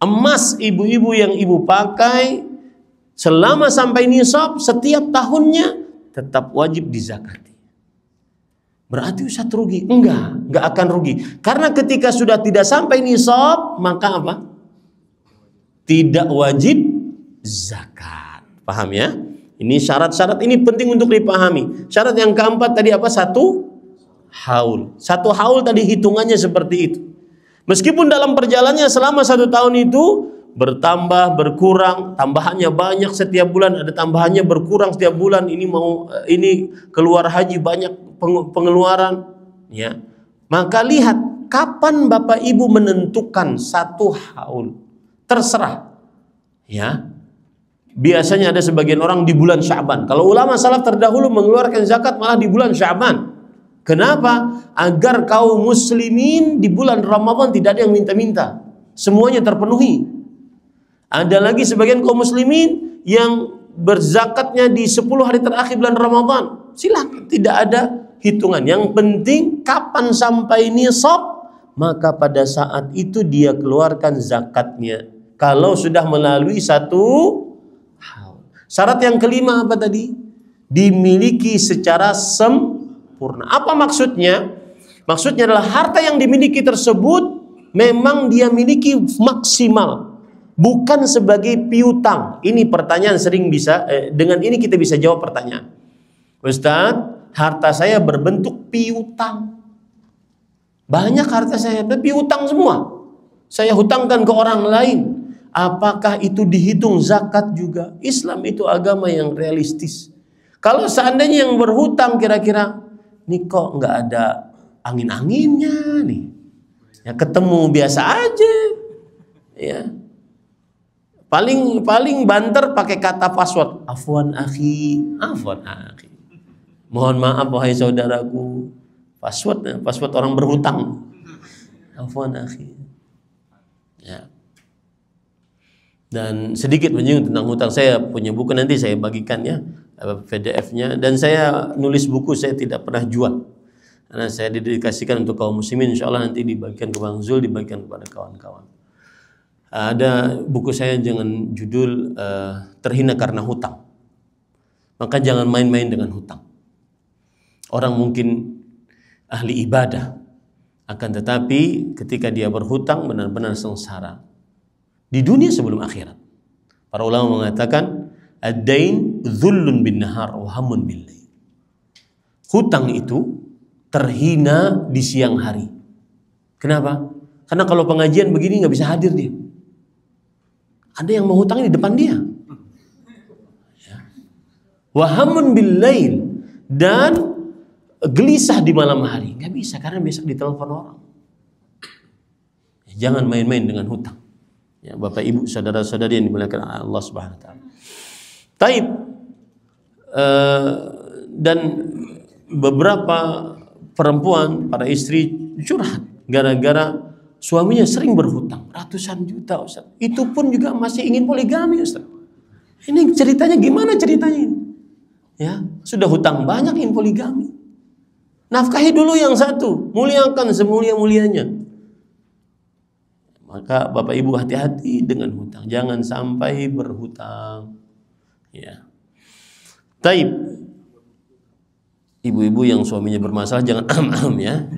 Emas ibu-ibu yang ibu pakai selama sampai nisab setiap tahunnya tetap wajib dizakati. Berarti Ustaz rugi? Enggak akan rugi. Karena ketika sudah tidak sampai nisab, maka apa? Tidak wajib zakat. Paham ya? Ini syarat-syarat ini penting untuk dipahami. Syarat yang keempat tadi apa? 1 haul. 1 haul tadi hitungannya seperti itu. Meskipun dalam perjalanannya selama 1 tahun itu bertambah, berkurang, tambahannya banyak setiap bulan, ada tambahannya berkurang setiap bulan. Ini keluar haji banyak pengeluaran, ya. Maka lihat kapan Bapak Ibu menentukan 1 haul. Terserah. Ya. Biasanya ada sebagian orang di bulan Sya'ban. Kalau ulama salaf terdahulu mengeluarkan zakat malah di bulan Sya'ban. Kenapa? Agar kaum muslimin di bulan Ramadan tidak ada yang minta-minta. Semuanya terpenuhi. Ada lagi sebagian kaum muslimin yang berzakatnya di 10 hari terakhir bulan Ramadan. Silakan, tidak ada hitungan. Yang penting kapan sampai nisab, maka pada saat itu dia keluarkan zakatnya. Kalau sudah melalui 1 haul. Syarat yang kelima apa tadi? Dimiliki secara sempurna. Apa maksudnya? Maksudnya adalah harta yang dimiliki tersebut memang dia miliki maksimal, bukan sebagai piutang. Ini pertanyaan sering bisa, dengan ini kita bisa jawab pertanyaan. Ustadz, harta saya berbentuk piutang. Banyak harta saya piutang semua. Saya hutangkan ke orang lain. Apakah itu dihitung zakat juga? Islam itu agama yang realistis. Kalau seandainya yang berhutang kira-kira, nih kok nggak ada angin-anginnya nih, ya ketemu biasa aja, ya paling banter pakai kata password, afwan akhi, mohon maaf wahai saudaraku, password orang berhutang, afwan akhi, ya. Dan sedikit menyinggung tentang hutang, saya punya buku, nanti saya bagikan ya PDF-nya, dan saya nulis buku, saya tidak pernah jual. Karena saya didedikasikan untuk kaum muslimin, insya Allah nanti dibagikan ke Bang Zul, dibagikan kepada kawan-kawan. Ada buku saya dengan judul Terhina Karena Hutang. Maka jangan main-main dengan hutang. Orang mungkin ahli ibadah, akan tetapi ketika dia berhutang benar-benar sengsara di dunia sebelum akhirat. Para ulama mengatakan ad-dain dhullun bin nahar wa hamun bil lail. Hutang itu terhina di siang hari. Kenapa? Karena kalau pengajian begini nggak bisa hadir dia. Ada yang menghutang di depan dia. Wahamun bil lail, dan gelisah di malam hari. Nggak bisa karena besok ditelepon orang. Jangan main-main dengan hutang. Ya, Bapak Ibu, saudara-saudari yang dimuliakan Allah Subhanahu wa taala. Taib, dan beberapa perempuan, para istri curhat gara-gara suaminya sering berhutang ratusan juta, Ustaz. Itu pun juga masih ingin poligami, Ustaz. Ini ceritanya gimana ceritanya ini? Ya, sudah hutang banyak ingin poligami. Nafkahi dulu yang satu, muliakan semulia-mulianya. Maka Bapak Ibu hati-hati dengan hutang, jangan sampai berhutang. Ya. Taib. Ibu-ibu yang suaminya bermasalah jangan ya.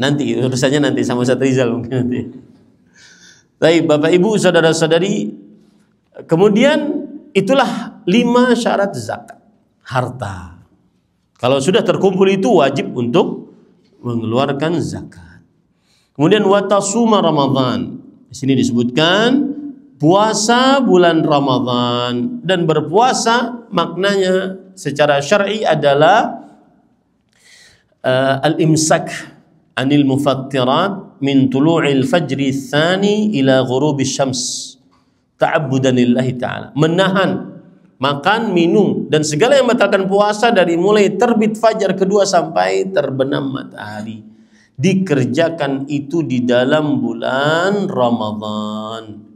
Nanti urusannya nanti sama Ustaz Rizal mungkin nanti. Baik, Bapak Ibu, saudara-saudari, kemudian itulah 5 syarat zakat harta. Kalau sudah terkumpul itu wajib untuk mengeluarkan zakat. Kemudian watasuma Ramadan. Di sini disebutkan puasa bulan Ramadan, dan berpuasa maknanya secara syar'i adalah al-imsak anil mufattirat min tulu'il fajri tsani ila ghurubi syams ta'abbudan lillahi ta'ala. Menahan makan, minum, dan segala yang membatalkan puasa dari mulai terbit fajar kedua sampai terbenam matahari. Dikerjakan itu di dalam bulan Ramadan.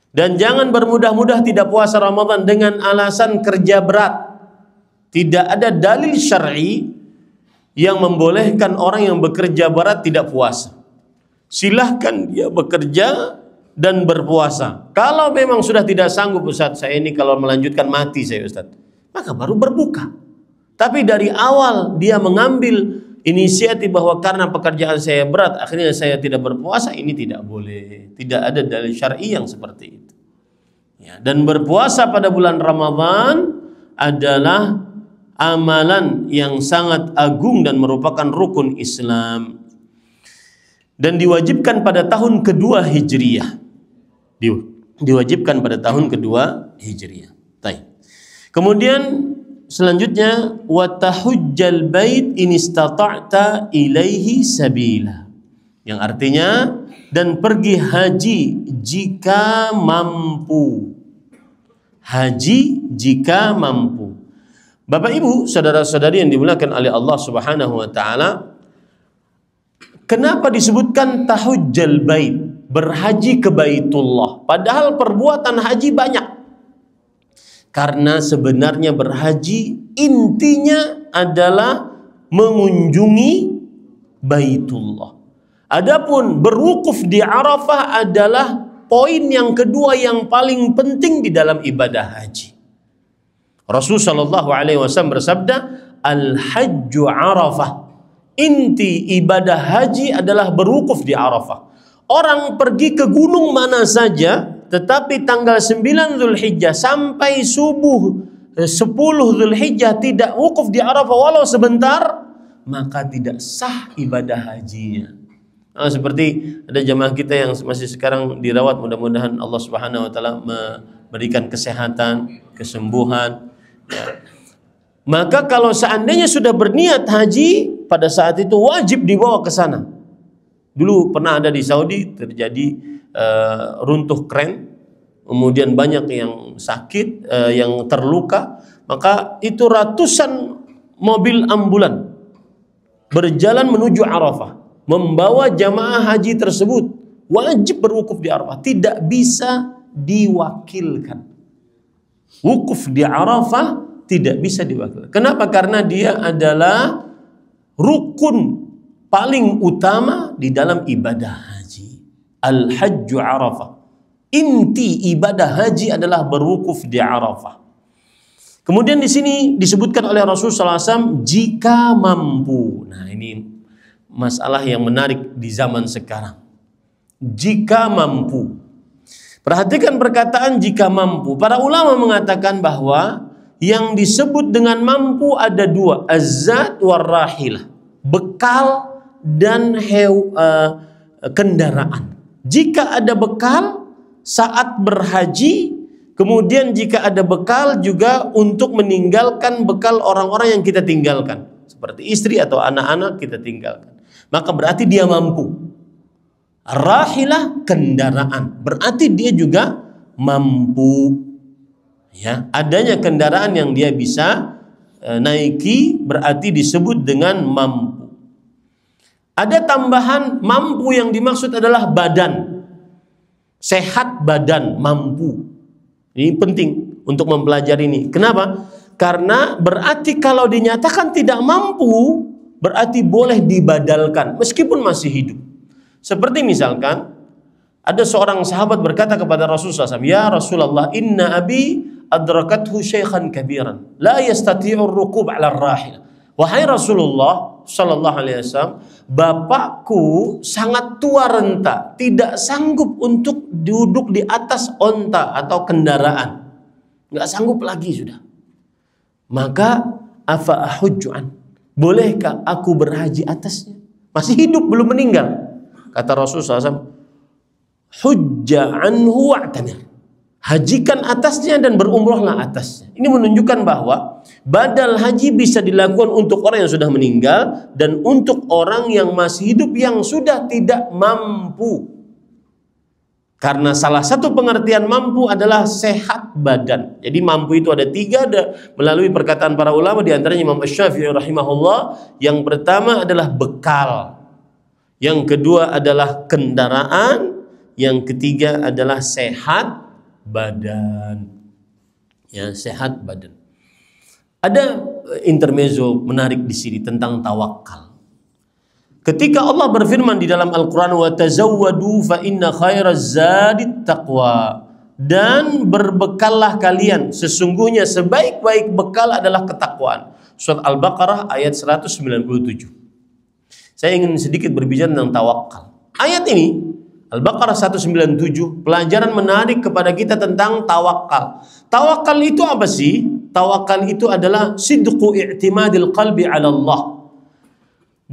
Dan jangan bermudah-mudah tidak puasa Ramadan dengan alasan kerja berat. Tidak ada dalil syar'i yang membolehkan orang yang bekerja berat tidak puasa. Silahkan dia bekerja dan berpuasa. Kalau memang sudah tidak sanggup, Ustaz, saya ini kalau melanjutkan mati saya, Ustaz, maka baru berbuka. Tapi dari awal dia mengambil inisiatif bahwa karena pekerjaan saya berat akhirnya saya tidak berpuasa, ini tidak boleh. Tidak ada dalil syar'i yang seperti itu. Ya, dan berpuasa pada bulan Ramadan adalah amalan yang sangat agung dan merupakan rukun Islam, dan diwajibkan pada tahun kedua Hijriyah. Diwajibkan pada tahun kedua Hijriyah. Baik. Kemudian selanjutnya wa tahujjal bait in istata'ta ilaihi sabila, yang artinya dan pergi haji jika mampu. Haji jika mampu. Bapak Ibu, saudara-saudari yang dimuliakan oleh Allah Subhanahu wa taala, kenapa disebutkan tahujjal bait, berhaji ke Baitullah, padahal perbuatan haji banyak? Karena sebenarnya berhaji intinya adalah mengunjungi Baitullah. Adapun berwukuf di Arafah adalah poin yang kedua yang paling penting di dalam ibadah haji. Rasul sallallahu alaihi wasallam bersabda, "Al-hajju Arafah." Inti ibadah haji adalah berwukuf di Arafah. Orang pergi ke gunung mana saja, tetapi tanggal 9 Zulhijjah sampai subuh 10 Zulhijjah tidak wukuf di Arafah walau sebentar, maka tidak sah ibadah hajinya. Seperti ada jamaah kita yang masih sekarang dirawat, mudah-mudahan Allah Subhanahu wa taala memberikan kesehatan, kesembuhan, ya. Maka kalau seandainya sudah berniat haji, pada saat itu wajib dibawa ke sana. Dulu pernah ada di Saudi terjadi runtuh kren, kemudian banyak yang sakit, yang terluka, maka itu ratusan mobil ambulan berjalan menuju Arafah, membawa jamaah haji tersebut, wajib berwukuf di Arafah, tidak bisa diwakilkan. Wukuf di Arafah tidak bisa diwakilkan. Kenapa? Karena dia adalah rukun paling utama di dalam ibadah haji. Al-hajju Arafah. Inti ibadah haji adalah berwukuf di Arafah. Kemudian di sini disebutkan oleh Rasulullah SAW jika mampu. Nah, ini masalah yang menarik di zaman sekarang. Jika mampu. Perhatikan perkataan jika mampu. Para ulama mengatakan bahwa yang disebut dengan mampu ada dua, az-zat war rahilah, bekal dan kendaraan. Jika ada bekal saat berhaji, kemudian jika ada bekal juga untuk meninggalkan bekal orang-orang yang kita tinggalkan, seperti istri atau anak-anak kita tinggalkan, maka berarti dia mampu. Rahilah kendaraan, berarti dia juga mampu. Ya, adanya kendaraan yang dia bisa naiki berarti disebut dengan mampu. Ada tambahan mampu yang dimaksud adalah badan. Sehat badan, mampu. Ini penting untuk mempelajari ini. Kenapa? Karena berarti kalau dinyatakan tidak mampu, berarti boleh dibadalkan meskipun masih hidup. Seperti misalkan ada seorang sahabat berkata kepada Rasulullah SAW, "Ya Rasulullah, inna abi adrakathu syaikhan kabiran la yastati'ur rukub 'ala ar-rahil." Wahai Rasulullah sallallahu alaihi wasallam, bapakku sangat tua renta, tidak sanggup untuk duduk di atas onta atau kendaraan. Enggak sanggup lagi sudah. Maka afa ahujju'an, bolehkah aku berhaji atasnya? Masih hidup, belum meninggal. Kata Rasulullah SAW, hujja anhu wa'tamir, hajikan atasnya dan berumrohlah atasnya. Ini menunjukkan bahwa badal haji bisa dilakukan untuk orang yang sudah meninggal dan untuk orang yang masih hidup yang sudah tidak mampu. Karena salah satu pengertian mampu adalah sehat badan. Jadi mampu itu ada tiga, ada melalui perkataan para ulama, di antaranya Imam Asy-Syafi'i rahimahullah. Yang pertama adalah bekal, yang kedua adalah kendaraan, yang ketiga adalah sehat badan. Ya, sehat badan. Ada intermezzo menarik di sini tentang tawakal. Ketika Allah berfirman di dalam Al-Quran, wa tazawwadu fa inna khairaz zadit taqwa, dan berbekallah kalian, sesungguhnya sebaik-baik bekal adalah ketakwaan. Surat Al-Baqarah ayat 197. Saya ingin sedikit berbicara tentang tawakal. Ayat ini Al-Baqarah 197, pelajaran menarik kepada kita tentang tawakal. Tawakal itu apa sih? Tawakal itu adalah sidqu i'timadil qalbi 'ala Allah.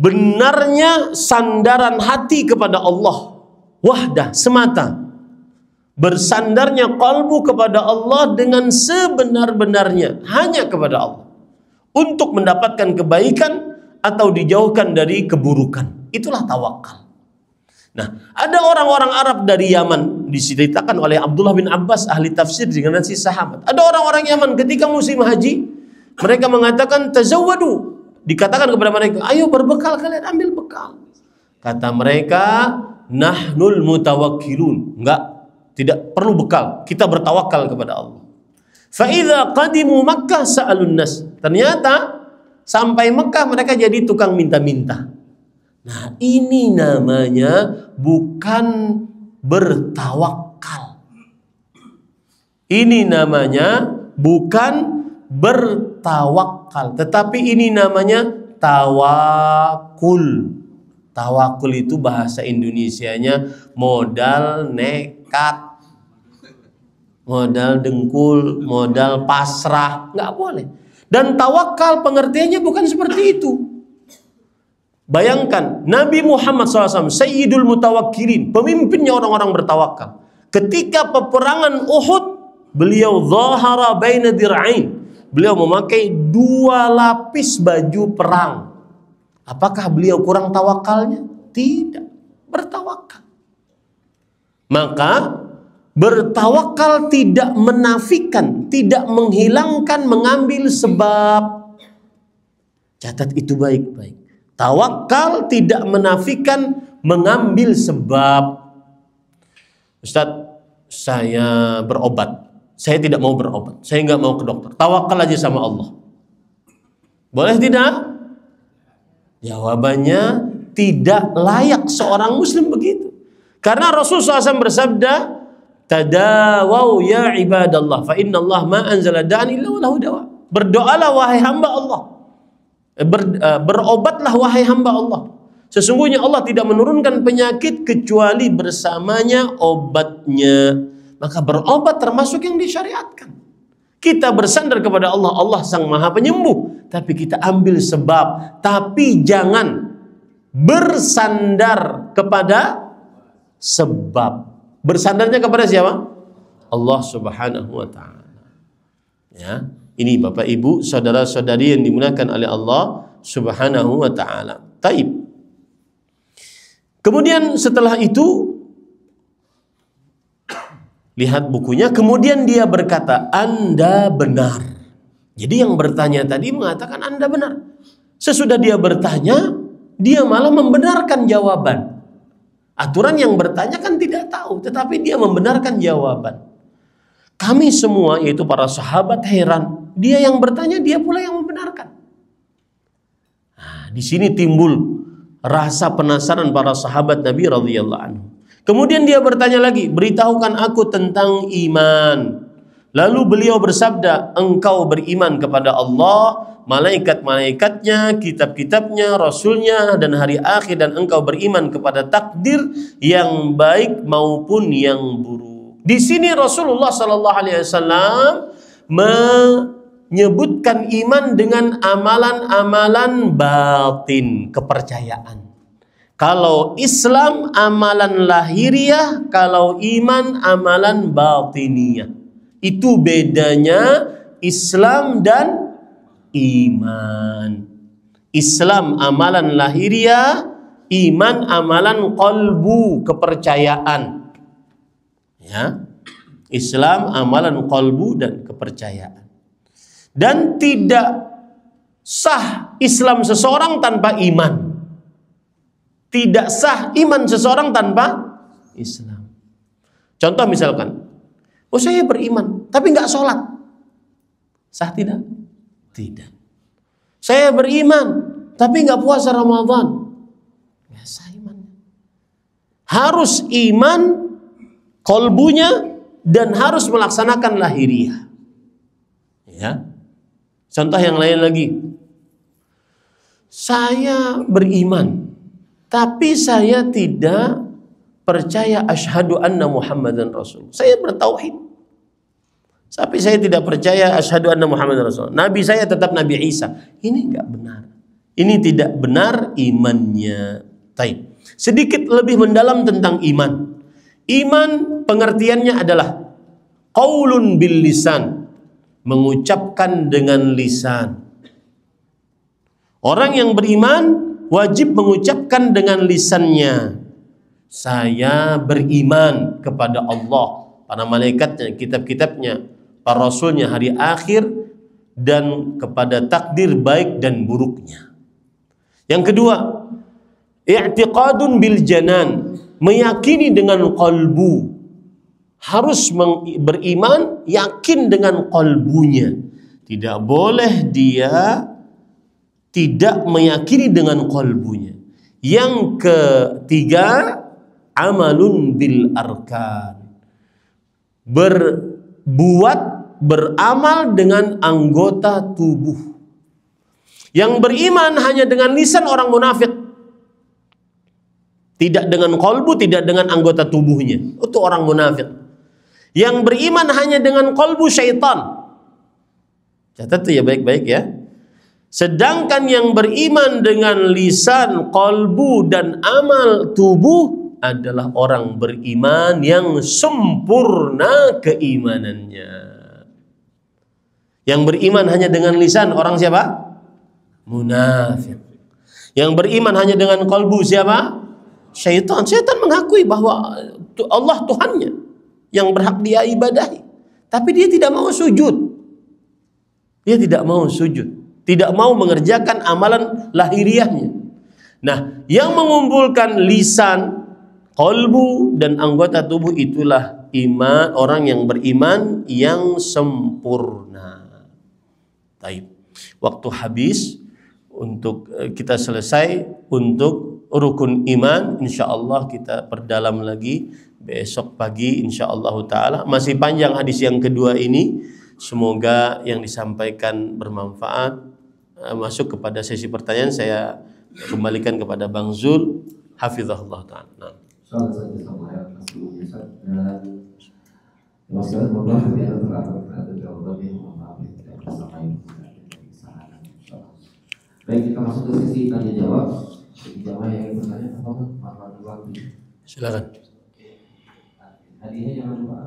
Benarnya sandaran hati kepada Allah wahdah, semata. Bersandarnya kalbu kepada Allah dengan sebenar-benarnya, hanya kepada Allah, untuk mendapatkan kebaikan atau dijauhkan dari keburukan. Itulah tawakal. Nah, ada orang-orang Arab dari Yaman, diceritakan oleh Abdullah bin Abbas, ahli tafsir dengan si sahabat. Ada orang-orang Yaman ketika musim haji, mereka mengatakan tazawwadu. Dikatakan kepada mereka, ayo berbekal, kalian ambil bekal. Kata mereka, nahnul mutawakkilun. Enggak, tidak perlu bekal, kita bertawakal kepada Allah. Fa idza qadimu Makkah sa'alun nas. Ternyata sampai Mekah mereka jadi tukang minta-minta. Nah, ini namanya bukan bertawakal. Ini namanya bukan bertawakal, tetapi ini namanya tawakul. Tawakul itu bahasa Indonesianya modal nekat, modal dengkul, modal pasrah. Nggak boleh. Dan tawakal pengertiannya bukan seperti itu. Bayangkan Nabi Muhammad SAW, Sayyidul Mutawakkilin, pemimpinnya orang-orang bertawakal. Ketika peperangan Uhud, beliau zahara baina dir'ain. Beliau memakai 2 lapis baju perang. Apakah beliau kurang tawakalnya? Tidak, bertawakal. Maka bertawakal tidak menafikan, tidak menghilangkan mengambil sebab. Catat itu baik-baik. Tawakal tidak menafikan mengambil sebab. Ustadz, saya berobat. Saya tidak mau berobat. Saya nggak mau ke dokter. Tawakal aja sama Allah. Boleh tidak? Jawabannya tidak layak seorang muslim begitu. Karena Rasulullah SAW bersabda, tadawau ya ibadallah, fa inna Allah ma anzala da'an illa wa lahu dawa. Berdoalah wahai hamba Allah. Berobatlah wahai hamba Allah. Sesungguhnya Allah tidak menurunkan penyakit kecuali bersamanya obatnya. Maka berobat termasuk yang disyariatkan. Kita bersandar kepada Allah, Allah sang maha penyembuh. Tapi kita ambil sebab. Tapi jangan bersandar kepada sebab. Bersandarnya kepada siapa? Allah subhanahu wa ta'ala. Ya. Ini Bapak Ibu, saudara-saudari yang dimuliakan oleh Allah subhanahu wa ta'ala. Taib. Kemudian setelah itu, lihat bukunya, kemudian dia berkata, Anda benar. Jadi yang bertanya tadi mengatakan Anda benar. Sesudah dia bertanya, dia malah membenarkan jawaban. Aturan yang bertanya kan tidak tahu, tetapi dia membenarkan jawaban. Kami semua, yaitu para sahabat, heran. Dia yang bertanya, dia pula yang membenarkan. Nah, di sini timbul rasa penasaran para sahabat Nabi radhiyallahu anhu. Kemudian dia bertanya lagi, beritahukan aku tentang iman. Lalu beliau bersabda, engkau beriman kepada Allah, malaikat-malaikatnya, kitab-kitabnya, rasulnya, dan hari akhir, dan engkau beriman kepada takdir yang baik maupun yang buruk. Di sini Rasulullah SAW menyebutkan iman dengan amalan-amalan batin, kepercayaan. Kalau Islam amalan lahiriah, kalau iman amalan batiniyah. Itu bedanya Islam dan iman. Islam amalan lahiriah, iman amalan qalbu, kepercayaan. Ya. Islam amalan qalbu dan kepercayaan. Dan tidak sah Islam seseorang tanpa iman. Tidak sah iman seseorang tanpa Islam. Contoh misalkan, oh saya beriman tapi nggak sholat, sah tidak? Tidak. Saya beriman tapi nggak puasa Ramadan, nggak sah imannya. Harus iman kolbunya dan harus melaksanakan lahiriah. Ya. Contoh yang lain lagi, saya beriman tapi saya tidak percaya asyhadu anna Muhammadan Rasul. Saya bertauhid, tapi saya tidak percaya asyhadu anna Muhammadan Rasul. Nabi saya tetap Nabi Isa. Ini enggak benar. Ini tidak benar imannya. Taib. Sedikit lebih mendalam tentang iman. Iman pengertiannya adalah qaulun bil lisan, mengucapkan dengan lisan. Orang yang beriman wajib mengucapkan dengan lisannya. Saya beriman kepada Allah, para malaikatnya, kitab-kitabnya, para rasulnya, hari akhir, dan kepada takdir baik dan buruknya. Yang kedua, i'tiqadun bil janan, meyakini dengan qalbu. Harus beriman, yakin dengan qalbunya. Tidak boleh dia tidak meyakini dengan qalbunya. Yang ketiga, amalun bil arkan, beramal dengan anggota tubuh. Yang beriman hanya dengan lisan orang munafik, tidak dengan kolbu, tidak dengan anggota tubuhnya. Itu orang munafik. Yang beriman hanya dengan kolbu syaitan. Catat ya baik-baik ya. Sedangkan yang beriman dengan lisan, kolbu, dan amal tubuh adalah orang beriman yang sempurna keimanannya. Yang beriman hanya dengan lisan, orang siapa? Munafik. Yang beriman hanya dengan kolbu siapa? Syaitan. Syaitan mengakui bahwa Allah Tuhannya yang berhak dia ibadahi, tapi dia tidak mau sujud. Dia tidak mau sujud, tidak mau mengerjakan amalan lahiriahnya. Nah, yang mengumpulkan lisan, kolbu, dan anggota tubuh itulah iman, orang yang beriman yang sempurna. Baik, waktu habis untuk kita selesai untuk rukun iman. Insyaallah kita perdalam lagi besok pagi insyaallah taala. Masih panjang hadis yang kedua ini. Semoga yang disampaikan bermanfaat. Masuk kepada sesi pertanyaan, saya kembalikan kepada Bang Zul hafizahullah taala. Nah. Baik, kita masuk ke sesi tanya jawab. Jawab yang bertanya apa tuh? Silakan. Hadiahnya jangan lupa.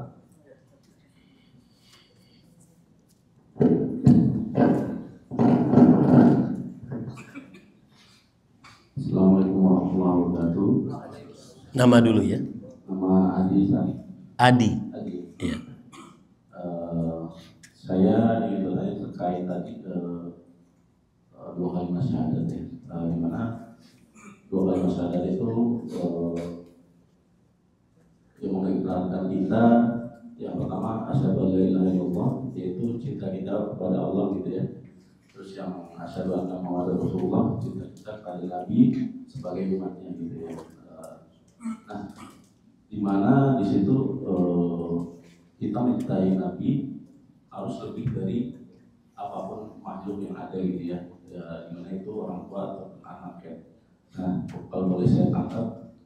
Assalamualaikum warahmatullahi wabarakatuh. Nama dulu ya. Nama Adi. Adi. Iya. Saya ingin bertanya terkait tadi dua kalimat syahadat ya, di mana dua kalimat syahadat itu yang mengikrarkan kita. Yang pertama asyhadu an la ilaha illallah, yaitu cinta kita kepada Allah gitu ya. Terus yang asyhadu anna Muhammadar Rasulullah, cinta kita kepada Nabi sebagai umatnya gitu ya. Nah, di mana di situ kita mencintai Nabi harus lebih dari apapun makhluk yang ada gitu ya. Dimana itu orang tua atau anak ya. Nah, kalau boleh saya tangkap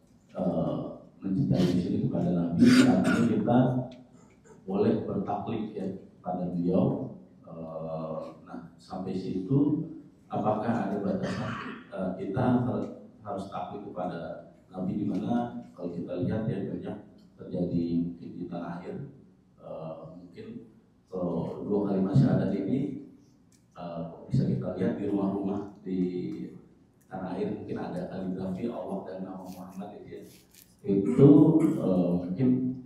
mencintai di sini kepada Nabi, artinya kita boleh bertaklid ya pada beliau. Nah, sampai situ apakah ada batasan kita harus taklid kepada Nabi, di mana kalau kita lihat ya banyak terjadi di tanah air. Mungkin dua kalimat syahadat ini bisa kita lihat di rumah-rumah di tanah air, mungkin ada kaligrafi Allah dan nama Muhammad gitu ya. Itu mungkin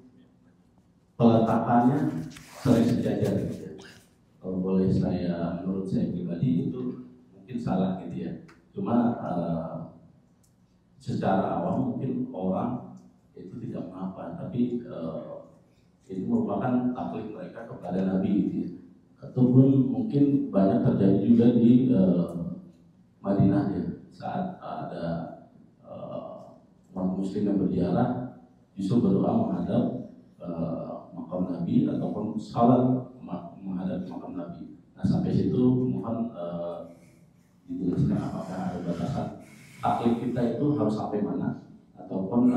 peletakannya sering sejajar gitu ya. Kalau boleh saya, menurut saya pribadi itu mungkin salah gitu ya. Cuma secara awam mungkin orang itu tidak mengapa, tapi itu merupakan taklid mereka kepada Nabi gitu ya. Ataupun mungkin banyak terjadi juga di Madinah ya, saat ada umat muslim yang berziarah justru berdoa menghadap makam Nabi ataupun salat menghadap makam Nabi. Nah, sampai situ mohon dijelaskan apakah ada batasan taklid kita itu harus sampai mana, ataupun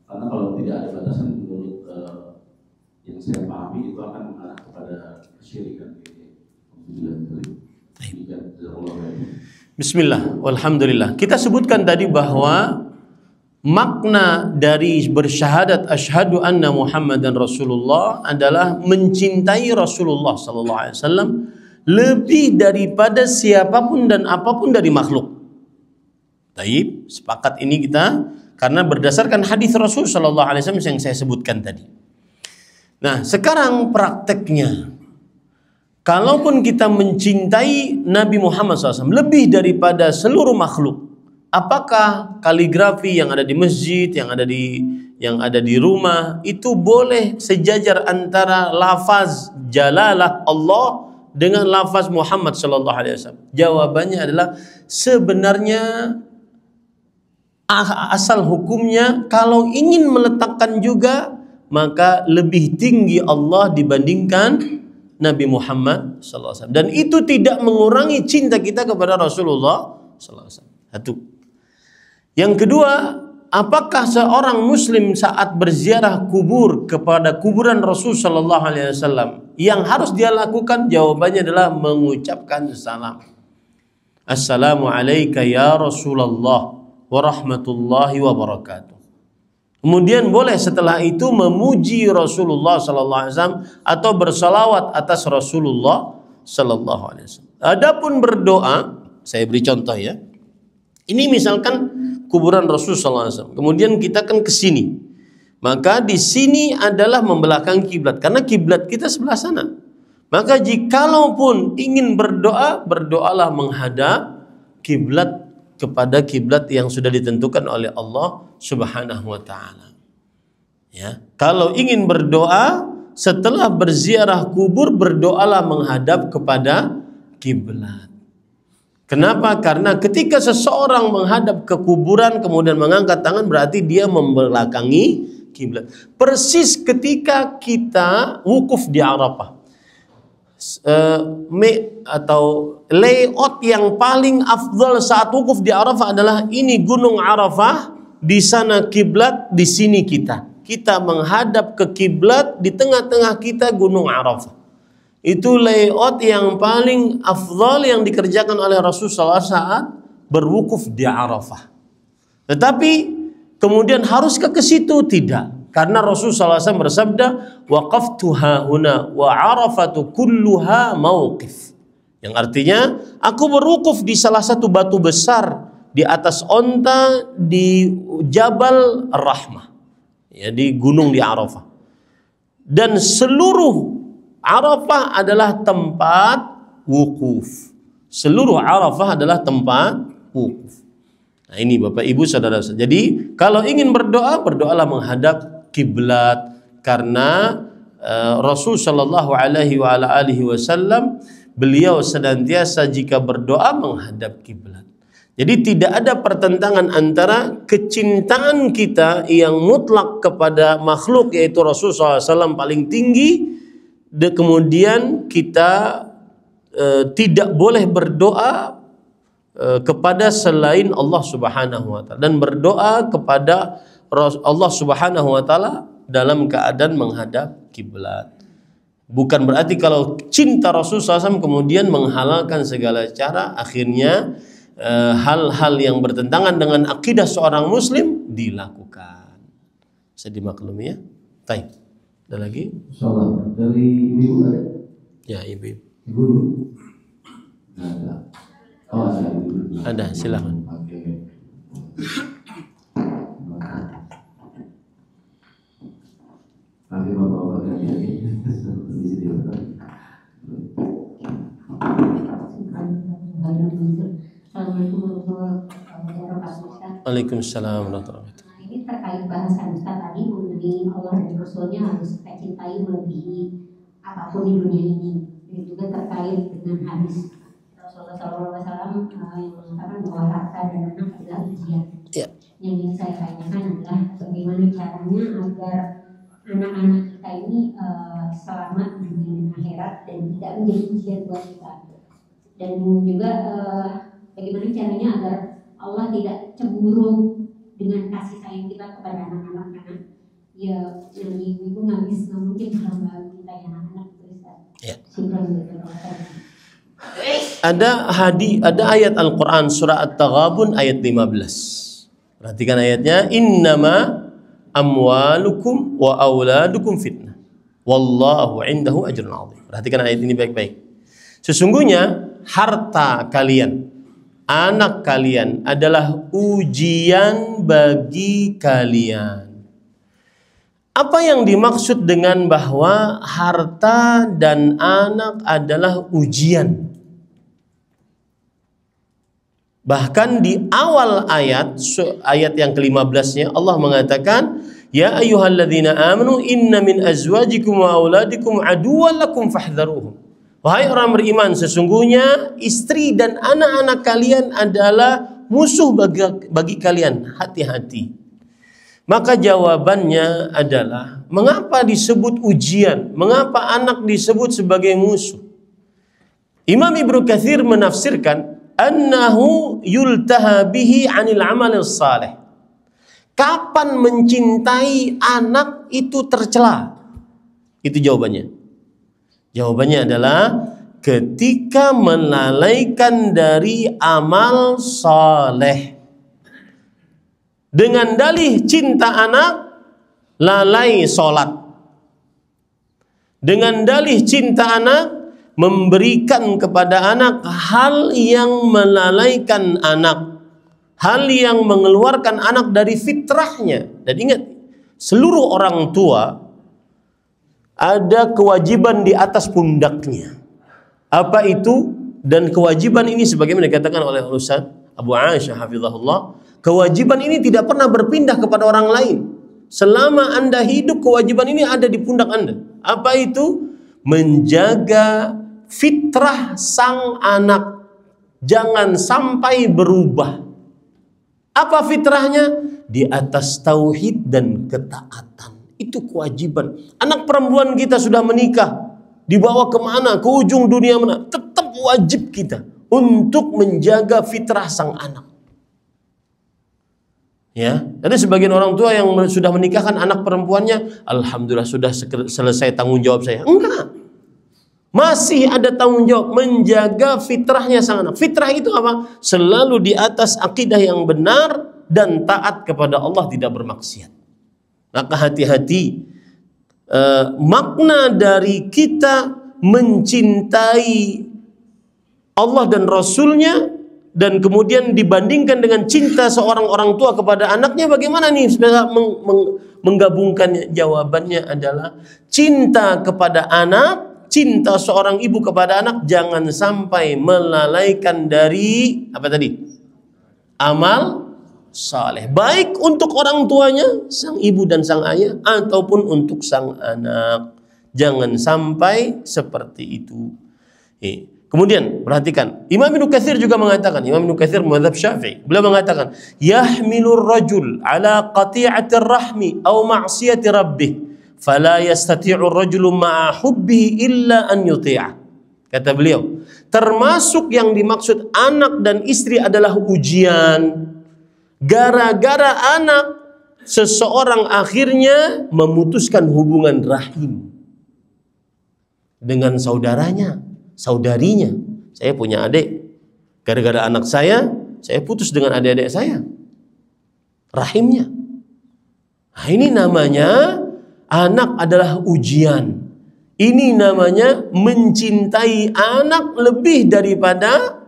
karena kalau tidak ada batasan menurut yang saya pahami itu akan mengarah kepada kesyirikan. Bismillah, walhamdulillah. Kita sebutkan tadi bahwa makna dari bersyahadat asyhadu anna Muhammadan Rasulullah adalah mencintai Rasulullah sallallahu alaihi wasallam lebih daripada siapapun dan apapun dari makhluk. Taib, sepakat ini kita karena berdasarkan hadis Rasul sallallahu alaihi wasallam yang saya sebutkan tadi. Nah, sekarang prakteknya, kalaupun kita mencintai Nabi Muhammad SAW lebih daripada seluruh makhluk, apakah kaligrafi yang ada di masjid, yang ada di rumah itu boleh sejajar antara lafaz jalalah Allah dengan lafaz Muhammad sallallahu alaihi wasallam? Jawabannya adalah sebenarnya asal hukumnya kalau ingin meletakkan juga, maka lebih tinggi Allah dibandingkan Nabi Muhammad SAW. Dan itu tidak mengurangi cinta kita kepada Rasulullah SAW. Satu. Yang kedua, apakah seorang muslim saat berziarah kubur kepada kuburan Rasul sallallahu alaihi wasallam yang harus dia lakukan? Jawabannya adalah mengucapkan salam. Assalamu alayka ya Rasulullah wa rahmatullahi wa barakatuh. Kemudian boleh setelah itu memuji Rasulullah sallallahu alaihi wasallam atau bersalawat atas Rasulullah sallallahu alaihi wasallam. Adapun berdoa, saya beri contoh ya. Ini misalkan kuburan Rasul sallallahu alaihi wasallam. Kemudian kita kan ke sini. Maka di sini adalah membelakangi kiblat karena kiblat kita sebelah sana. Maka jikalaupun ingin berdoa, berdoalah menghadap kiblat kepada kiblat yang sudah ditentukan oleh Allah Subhanahu wa taala. Ya, kalau ingin berdoa setelah berziarah kubur, berdoalah menghadap kepada kiblat. Kenapa? Karena ketika seseorang menghadap ke kuburan kemudian mengangkat tangan berarti dia membelakangi kiblat. Persis ketika kita wukuf di Arafah. Atau layout yang paling afdal saat wukuf di Arafah adalah ini gunung Arafah, di sana kiblat, di sini kita. Kita menghadap ke kiblat, di tengah-tengah kita gunung Arafah. Itu layout yang paling afdal yang dikerjakan oleh Rasulullah saat berwukuf di Arafah. Tetapi kemudian haruskah ke situ? Tidak. Karena Rasulullah SAW bersabda, waqaftu hahuna wa arafatu kulluha mauqif. Yang artinya, aku berwukuf di salah satu batu besar di atas onta di Jabal Rahmah. Ya, di gunung di Arafah. Dan seluruh Arafah adalah tempat wukuf. Seluruh Arafah adalah tempat wukuf. Nah, ini Bapak Ibu Saudara. Jadi, kalau ingin berdoa, berdoalah menghadap kiblat karena Rasul sallallahu alaihi wasallam beliau senantiasa jika berdoa menghadap kiblat. Jadi tidak ada pertentangan antara kecintaan kita yang mutlak kepada makhluk yaitu Rasul sallallahu alaihi wasallam paling tinggi, kemudian kita tidak boleh berdoa kepada selain Allah Subhanahu wa taala dan berdoa kepada Allah Subhanahu wa taala dalam keadaan menghadap kiblat. Bukan berarti kalau cinta Rasulullah SAW kemudian menghalalkan segala cara, akhirnya hal-hal yang bertentangan dengan akidah seorang muslim dilakukan. Bisa dimaklumi ya? Baik. Ada lagi? Insyaallah. Dari ibu ada? Ya, ibu. Ibu. Ada. Oh, ada ibu. Ada, silakan. Oke. Nanti bapak-bapak yang di sini. Assalamualaikum warahmatullahi wabarakatuh. Waalaikumsalam warahmatullahi wabarakatuh. Nah, ini terkait bahasan Ustaz tadi mengenai Allah dan Rasulnya harus kita cintai melebihi apapun di dunia ini. Dan juga terkait dengan hadis Rasulullah SAW yang mengatakan bahwa harta dan anak adalah ujian. Ya. Yang ingin saya tanyakan adalah bagaimana caranya agar anak-anak kita ini selamat di dunia dan akhirat dan tidak menjadi ujian buat kita. Dan juga bagaimana caranya agar Allah tidak cemburu dengan kasih sayang kita kepada anak-anak karena ya yang ibu nggak mungkin hamba kita yang anak-anak itu Ustaz. Ya. Ada ayat Al-Quran surah At-Taghabun ayat 15. Perhatikan ayatnya, innama amwalukum wa auladukum fitnah wallahu indahu ajrun 'azim. Perhatikan ayat ini baik-baik. Sesungguhnya harta kalian, anak kalian adalah ujian bagi kalian. Apa yang dimaksud dengan bahwa harta dan anak adalah ujian? Bahkan di awal ayat yang ke-15-nya Allah mengatakan, ya ayyuhalladzina amanu inna min azwajikum wa auladikum aduwwan lakum fahdharuhum. Wahai orang beriman, sesungguhnya istri dan anak-anak kalian adalah musuh bagi kalian, hati-hati. Maka jawabannya adalah, mengapa disebut ujian? Mengapa anak disebut sebagai musuh? Imam Ibnu Katsir menafsirkan, annahu yultaha bihi 'anil 'amal salih. Kapan mencintai anak itu tercela? Itu jawabannya. Jawabannya adalah ketika melalaikan dari amal saleh. Dengan dalih cinta anak, lalai sholat. Dengan dalih cinta anak, memberikan kepada anak hal yang melalaikan anak, hal yang mengeluarkan anak dari fitrahnya. Dan ingat, seluruh orang tua ada kewajiban di atas pundaknya. Apa itu? Dan kewajiban ini sebagaimana dikatakan oleh Ustaz Abu Aisyah hafizahullah, kewajiban ini tidak pernah berpindah kepada orang lain. Selama Anda hidup, kewajiban ini ada di pundak Anda. Apa itu? Menjaga fitrah sang anak, jangan sampai berubah. Apa fitrahnya? Di atas tauhid dan ketaatan. Itu kewajiban. Anak perempuan kita sudah menikah, dibawa kemana? Ke ujung dunia mana? Tetap wajib kita untuk menjaga fitrah sang anak. Ya, ada sebagian orang tua yang sudah menikahkan anak perempuannya, alhamdulillah sudah selesai tanggung jawab saya. Enggak. Masih ada tanggung jawab menjaga fitrahnya sang anak. Fitrah itu apa? Selalu di atas akidah yang benar dan taat kepada Allah, tidak bermaksiat. Maka hati-hati, makna dari kita mencintai Allah dan Rasulnya, dan kemudian dibandingkan dengan cinta seorang orang tua kepada anaknya, bagaimana nih menggabungkannya? Jawabannya adalah cinta kepada anak, cinta seorang ibu kepada anak jangan sampai melalaikan dari apa tadi? Amal saleh, baik untuk orang tuanya, sang ibu dan sang ayah, ataupun untuk sang anak. Jangan sampai seperti itu. Kemudian perhatikan, Imam Ibnu Katsir juga mengatakan, Imam Ibnu Katsir mazhab Syafi'i, beliau mengatakan, yahmilur rajul ala qati'atir rahmi aw ma'siyati rabbih, fala yastati'u ar-rajulu ma'a hubbihi illa an yuti'a. Kata beliau, termasuk yang dimaksud anak dan istri adalah ujian. Gara-gara anak, seseorang akhirnya memutuskan hubungan rahim dengan saudaranya, saudarinya. Saya punya adik, gara-gara anak saya putus dengan adik-adik saya, rahimnya. Nah, ini namanya anak adalah ujian. Ini namanya mencintai anak lebih daripada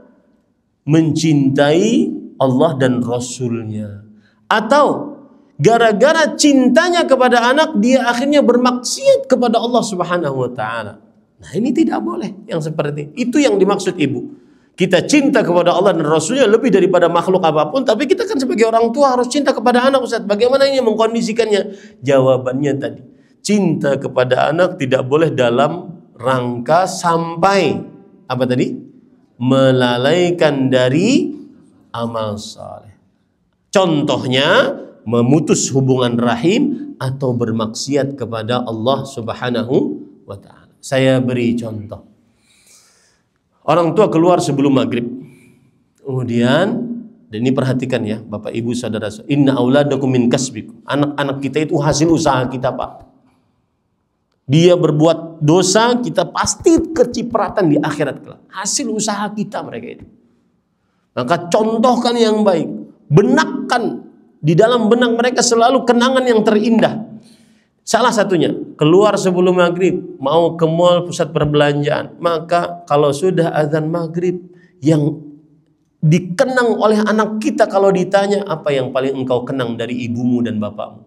mencintai Allah dan Rasulnya. Atau gara-gara cintanya kepada anak, dia akhirnya bermaksiat kepada Allah Subhanahu wa ta'ala. Nah, ini tidak boleh yang seperti itu. Yang dimaksud ibu, kita cinta kepada Allah dan Rasulnya lebih daripada makhluk apapun. Tapi kita kan sebagai orang tua harus cinta kepada anak, Ustaz. Bagaimana ini mengkondisikannya? Jawabannya tadi, cinta kepada anak tidak boleh dalam rangka sampai apa tadi? Melalaikan dari amal saleh. Contohnya memutus hubungan rahim atau bermaksiat kepada Allah Subhanahu wa ta'ala. Saya beri contoh. Orang tua keluar sebelum maghrib. Kemudian, dan ini perhatikan ya Bapak Ibu saudara, inna auladakum min kasbikum. Anak-anak kita itu hasil usaha kita, Pak. Dia berbuat dosa, kita pasti kecipratan di akhirat kelak. Hasil usaha kita mereka itu. Maka contohkan yang baik. Benakkan di dalam benak mereka selalu kenangan yang terindah. Salah satunya, keluar sebelum maghrib, mau ke mall, pusat perbelanjaan. Maka kalau sudah azan maghrib, yang dikenang oleh anak kita kalau ditanya, apa yang paling engkau kenang dari ibumu dan bapakmu?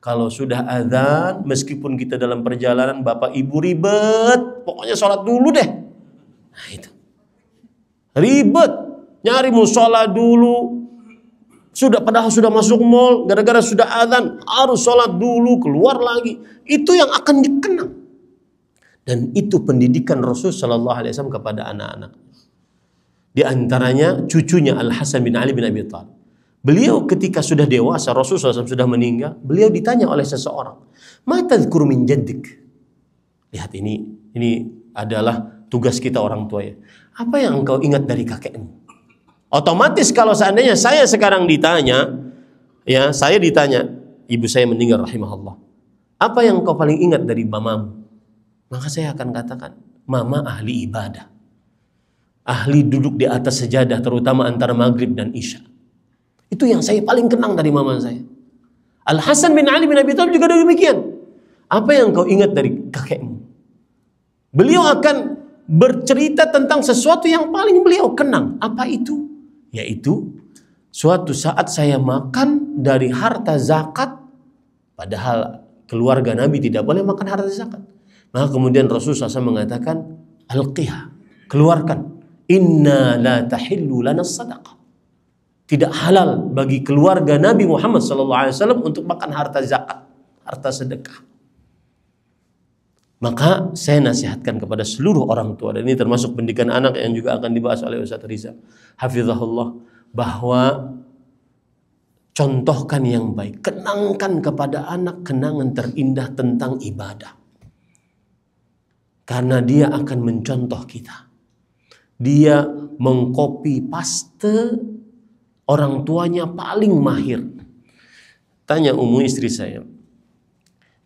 Kalau sudah azan, meskipun kita dalam perjalanan, bapak ibu ribet, pokoknya sholat dulu deh. Nah itu, ribet, nyari musola dulu. Padahal sudah masuk mall, gara-gara sudah azan harus sholat dulu, keluar lagi. Itu yang akan dikenang. Dan itu pendidikan Rasul Sallallahu Alaihi Wasallam kepada anak-anak. Di antaranya cucunya Al Hasan bin Ali bin Abi Thalib. Beliau ketika sudah dewasa, Rasulullah SAW sudah meninggal, beliau ditanya oleh seseorang, "Ma tadhkuru min jaddik?" Lihat, ini adalah tugas kita orang tua ya. Apa yang engkau ingat dari kakekmu? Otomatis kalau seandainya saya sekarang ditanya, ya, saya ditanya, ibu saya meninggal rahimahullah, apa yang engkau paling ingat dari mamamu? Maka saya akan katakan, mama ahli ibadah. Ahli duduk di atas sejadah, terutama antara maghrib dan isya. Itu yang saya paling kenang dari mama saya. Al-Hasan bin Ali bin Abi Thalib juga demikian. Apa yang kau ingat dari kakekmu? Beliau akan bercerita tentang sesuatu yang paling beliau kenang. Apa itu? Yaitu suatu saat saya makan dari harta zakat, padahal keluarga Nabi tidak boleh makan harta zakat. Maka kemudian Rasulullah SAW mengatakan, alqiha, keluarkan. Inna la tahillu lana sadaqah. Tidak halal bagi keluarga Nabi Muhammad SAW untuk makan harta zakat, harta sedekah. Maka saya nasihatkan kepada seluruh orang tua, dan ini termasuk pendidikan anak yang juga akan dibahas oleh Ustaz Riza hafizahullah, bahwa contohkan yang baik, kenangkan kepada anak kenangan terindah tentang ibadah, karena dia akan mencontoh kita. Dia mengcopy paste orang tuanya paling mahir. Tanya Ummu, istri saya,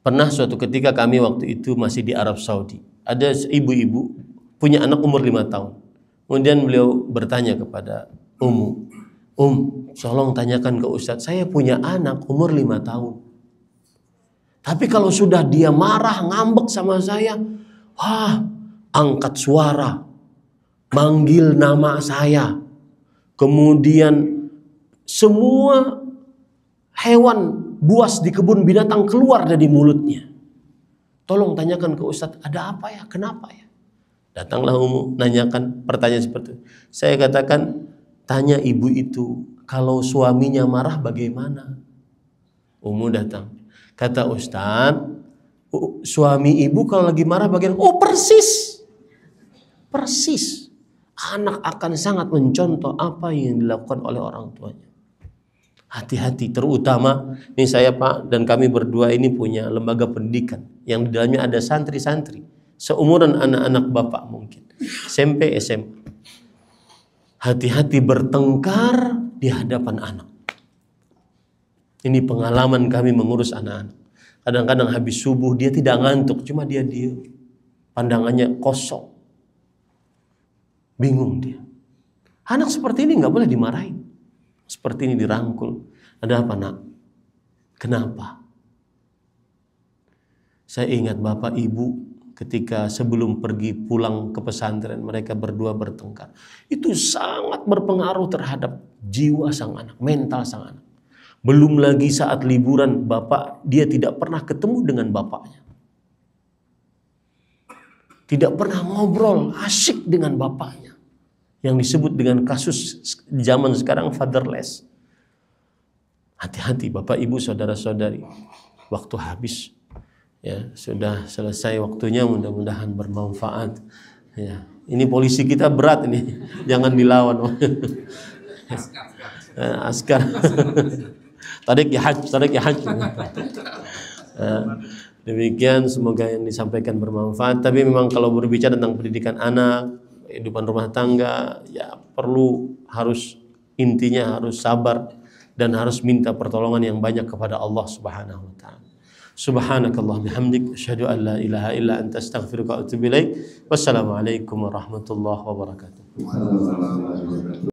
pernah suatu ketika kami waktu itu masih di Arab Saudi, ada ibu-ibu punya anak umur 5 tahun. Kemudian beliau bertanya kepada Ummu, tolong tanyakan ke Ustadz, saya punya anak umur 5 tahun. Tapi kalau sudah dia marah, ngambek sama saya, angkat suara, manggil nama saya, kemudian semua hewan buas di kebun binatang keluar dari mulutnya. Tolong tanyakan ke Ustadz, ada apa ya? Kenapa ya? Datanglah Ummu, nanyakan pertanyaan seperti itu. Saya katakan, tanya ibu itu, kalau suaminya marah bagaimana? Ummu datang. Kata Ustadz, suami ibu kalau lagi marah bagaimana? Oh, persis. Persis. Anak akan sangat mencontoh apa yang dilakukan oleh orang tuanya. Hati-hati, terutama ini saya Pak dan kami berdua ini punya lembaga pendidikan yang di dalamnya ada santri-santri seumuran anak-anak Bapak mungkin SMP, SMA. Hati-hati bertengkar di hadapan anak. Ini pengalaman kami mengurus anak-anak. Kadang-kadang habis subuh dia tidak ngantuk, cuma dia diam, pandangannya kosong, bingung dia. Anak seperti ini nggak boleh dimarahin. Seperti ini dirangkul. Ada apa nak? Kenapa? Saya ingat bapak ibu ketika sebelum pergi pulang ke pesantren, mereka berdua bertengkar. Itu sangat berpengaruh terhadap jiwa sang anak, mental sang anak. Belum lagi saat liburan bapak, dia tidak pernah ketemu dengan bapaknya. Tidak pernah ngobrol asyik dengan bapaknya. Yang disebut dengan kasus zaman sekarang fatherless. Hati-hati Bapak Ibu saudara-saudari, waktu habis. Ya, sudah selesai waktunya, mudah-mudahan bermanfaat. Ya, ini polisi kita berat ini. Jangan dilawan. Askar. Tarik ya haj. Demikian, semoga yang disampaikan bermanfaat. Tapi memang kalau berbicara tentang pendidikan anak, kehidupan rumah tangga, ya perlu, harus intinya harus sabar dan harus minta pertolongan yang banyak kepada Allah Subhanahu wa taala. Subhanakallah bihamdik, asyhadu an la ilaha illa anta, astaghfiruka wa atubu ilaik. Wassalamualaikum warahmatullahi wabarakatuh.